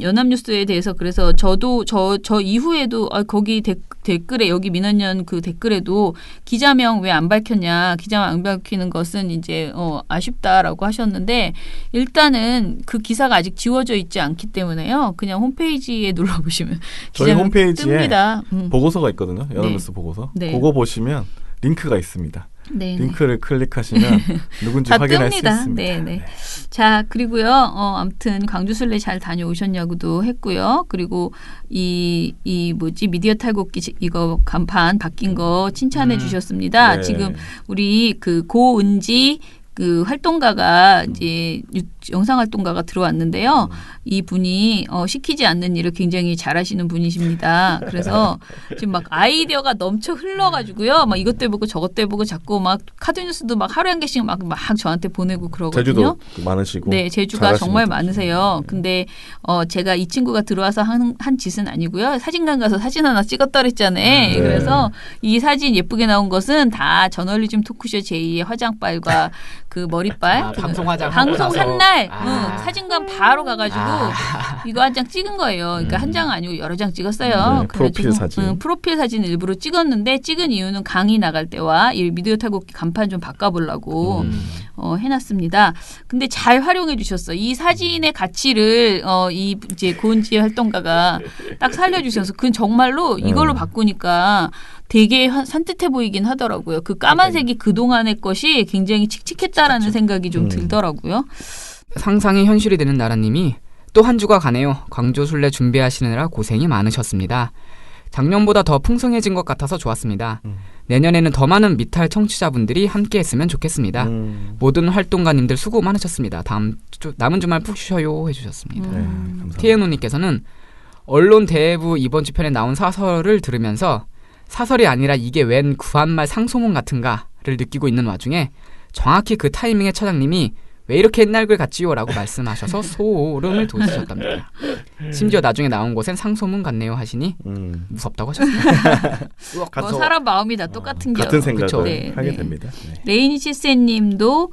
연합뉴스에 대해서 그래서 저도 저 이후에도 거기 댓글에 여기 민원연 그 댓글에도 기자명 왜 안 밝혔냐, 기자명 안 밝히는 것은 이제 아쉽다라고 하셨는데 일단은 그 기사가 아직 지워져 있지 않기 때문에요. 그냥 홈페이지에 눌러보시면 저희 홈페이지에 뜹니다. 보고서가 있거든요. 연합뉴스 보고서. 그거 보시면 링크가 있습니다. 네네. 링크를 클릭하시면 누군지 확인할 수 있습니다. 네네. 자, 그리고요. 아무튼 광주 순례 잘 다녀오셨냐고도 했고요. 그리고 이 미디어 탈곡기 이거 간판 바뀐 거 칭찬해 주셨습니다. 네. 지금 우리 그 고은지 그 활동가가 이제 영상 활동가가 들어왔는데요. 이 분이 시키지 않는 일을 굉장히 잘하시는 분이십니다. 그래서 지금 막 아이디어가 넘쳐 흘러가지고요. 막 이것도 해보고 저것도 해보고 자꾸 막 카드뉴스도 막 하루에 한 개씩 막 저한테 보내고 그러거든요. 제주도 많으시고. 네, 제주가 정말 많으세요. 근데 제가 이 친구가 들어와서 한 짓은 아니고요. 사진관 가서 사진 하나 찍었다 그랬잖아요. 그래서 이 사진 예쁘게 나온 것은 다 저널리즘 토크쇼 제2의 화장빨과 그 머리빨 방송 화장 방송 한 날 사진관 바로 가가지고 이거 한 장 찍은 거예요. 그러니까 한 장 아니고 여러 장 찍었어요. 프로필 사진. 프로필 사진 일부러 찍었는데 찍은 이유는 강의 나갈 때와 이 미디어 탈곡기 간판 좀 바꿔보려고 해놨습니다. 근데 잘 활용해 주셨어. 이 사진의 가치를 이 이제 고은지 활동가가 딱 살려주셔서 그건 정말로 이걸로 바꾸니까 되게 산뜻해 보이긴 하더라고요. 그 까만색이 그동안의 것이 굉장히 칙칙했다라는 생각이 좀 들더라고요. 상상이 현실이 되는 나라님이 또 한 주가 가네요. 광주 순례 준비하시느라 고생이 많으셨습니다. 작년보다 더 풍성해진 것 같아서 좋았습니다. 내년에는 더 많은 미탈 청취자분들이 함께했으면 좋겠습니다. 모든 활동가님들 수고 많으셨습니다. 남은 주말 푹 쉬어요 해주셨습니다. TNO님께서는 언론 대부 이번 주 편에 나온 사설을 들으면서 사설이 아니라 이게 웬 구한말 상소문 같은가를 느끼고 있는 와중에 정확히 그 타이밍에 처장님이 왜 이렇게 옛날 글 같지요? 라고 말씀하셔서 소름을 돋으셨답니다. 심지어 나중에 나온 곳엔 상소문 같네요 하시니 무섭다고 하셨습니다. 사람 마음이 다 똑같은 게 같은 생각을 네, 하게 네. 됩니다. 네. 레이니 시세님도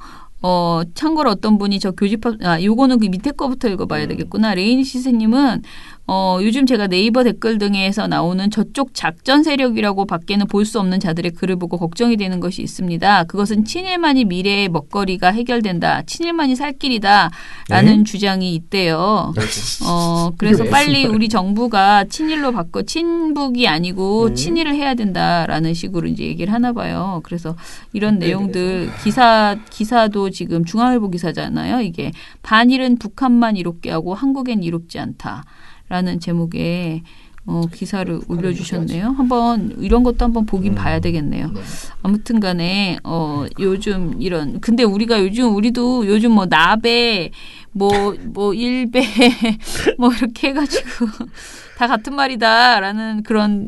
참고로 어떤 분이 저 교집합 요거는 그 밑에 거부터 읽어봐야 되겠구나. 레이니 시세님은 요즘 제가 네이버 댓글 등에서 나오는 저쪽 작전 세력이라고 밖에는 볼 수 없는 자들의 글을 보고 걱정이 되는 것이 있습니다. 그것은 친일만이 미래의 먹거리가 해결된다. 친일만이 살 길이다. 라는 주장이 있대요. 그래서 빨리 우리 정부가 친일로 바꿔 친북이 아니고 친일을 해야 된다라는 식으로 이제 얘기를 하나 봐요. 그래서 이런 내용들 기사도 지금 중앙일보 기사잖아요. 이게 반일은 북한만 이롭게 하고 한국엔 이롭지 않다. 라는 제목의 기사를 올려주셨네요. 한번 이런 것도 한번 보긴 봐야 되겠네요. 아무튼 간에 요즘 이런 근데 우리도 요즘 뭐 나배 뭐 일배 뭐 이렇게 해가지고 다 같은 말이다라는 그런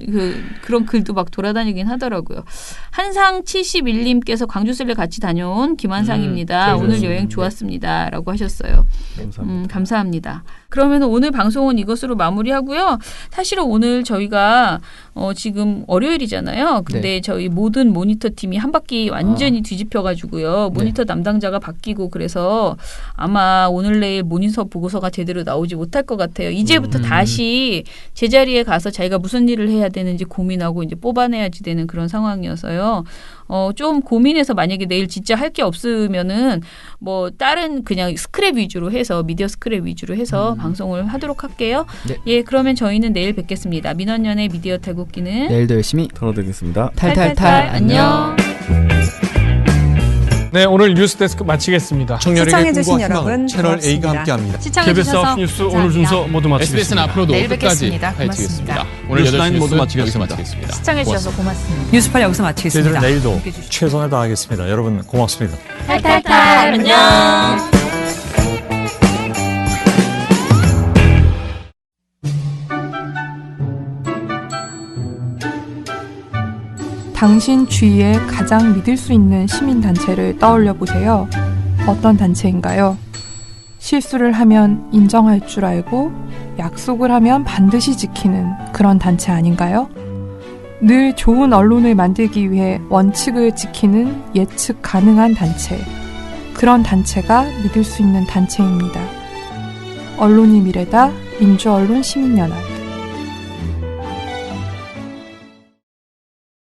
글도 막 돌아다니긴 하더라고요. 한상 71님께서 광주슬레 같이 다녀온 김한상입니다. 오늘 여행 좋았습니다라고 하셨어요. 감사합니다. 그러면 오늘 방송은 이것으로 마무리하고요. 사실은 오늘 저희가 지금 월요일이잖아요. 근데 저희 모든 모니터 팀이 한 바퀴 완전히 뒤집혀가지고요. 모니터 담당자가 바뀌고 그래서 아마 오늘 내일 모니터 보고서가 제대로 나오지 못할 것 같아요. 이제부터 다시 제자리에 가서 자기가 무슨 일을 해야 되는지 고민하고 이제 뽑아내야지 되는 그런 상황이어서요. 좀 고민해서 만약에 내일 진짜 할 게 없으면은 뭐 다른 그냥 스크랩 위주로 해서 미디어 스크랩 위주로 해서 방송을 하도록 할게요. 네. 예, 그러면 저희는 내일 뵙겠습니다. 민원연의 미디어 탈곡기는 내일도 열심히 털어드리겠습니다. 탈탈탈 안녕. 네, 오늘 뉴스데스크 마치겠습니다. 시청해주신 여러분 채널 A가 함께합니다. KBS 9뉴스 오늘 순서 모두 마치겠습니다. SBS는 앞으로도 내일 끝까지 뵙겠습니다. 파이트겠습니다. 오늘 8시 모두 뉴스 마치겠습니다. 여기서 마치겠습니다. 시청해주셔서 고맙습니다. 뉴스팔 여기서 마치겠습니다. 저희들은 내일도 최선을 다하겠습니다. 여러분 고맙습니다. 탈탈탈 안녕. 당신 주위에 가장 믿을 수 있는 시민단체를 떠올려 보세요. 어떤 단체인가요? 실수를 하면 인정할 줄 알고 약속을 하면 반드시 지키는 그런 단체 아닌가요? 늘 좋은 언론을 만들기 위해 원칙을 지키는 예측 가능한 단체. 그런 단체가 믿을 수 있는 단체입니다. 언론이 미래다. 민주언론 시민연합.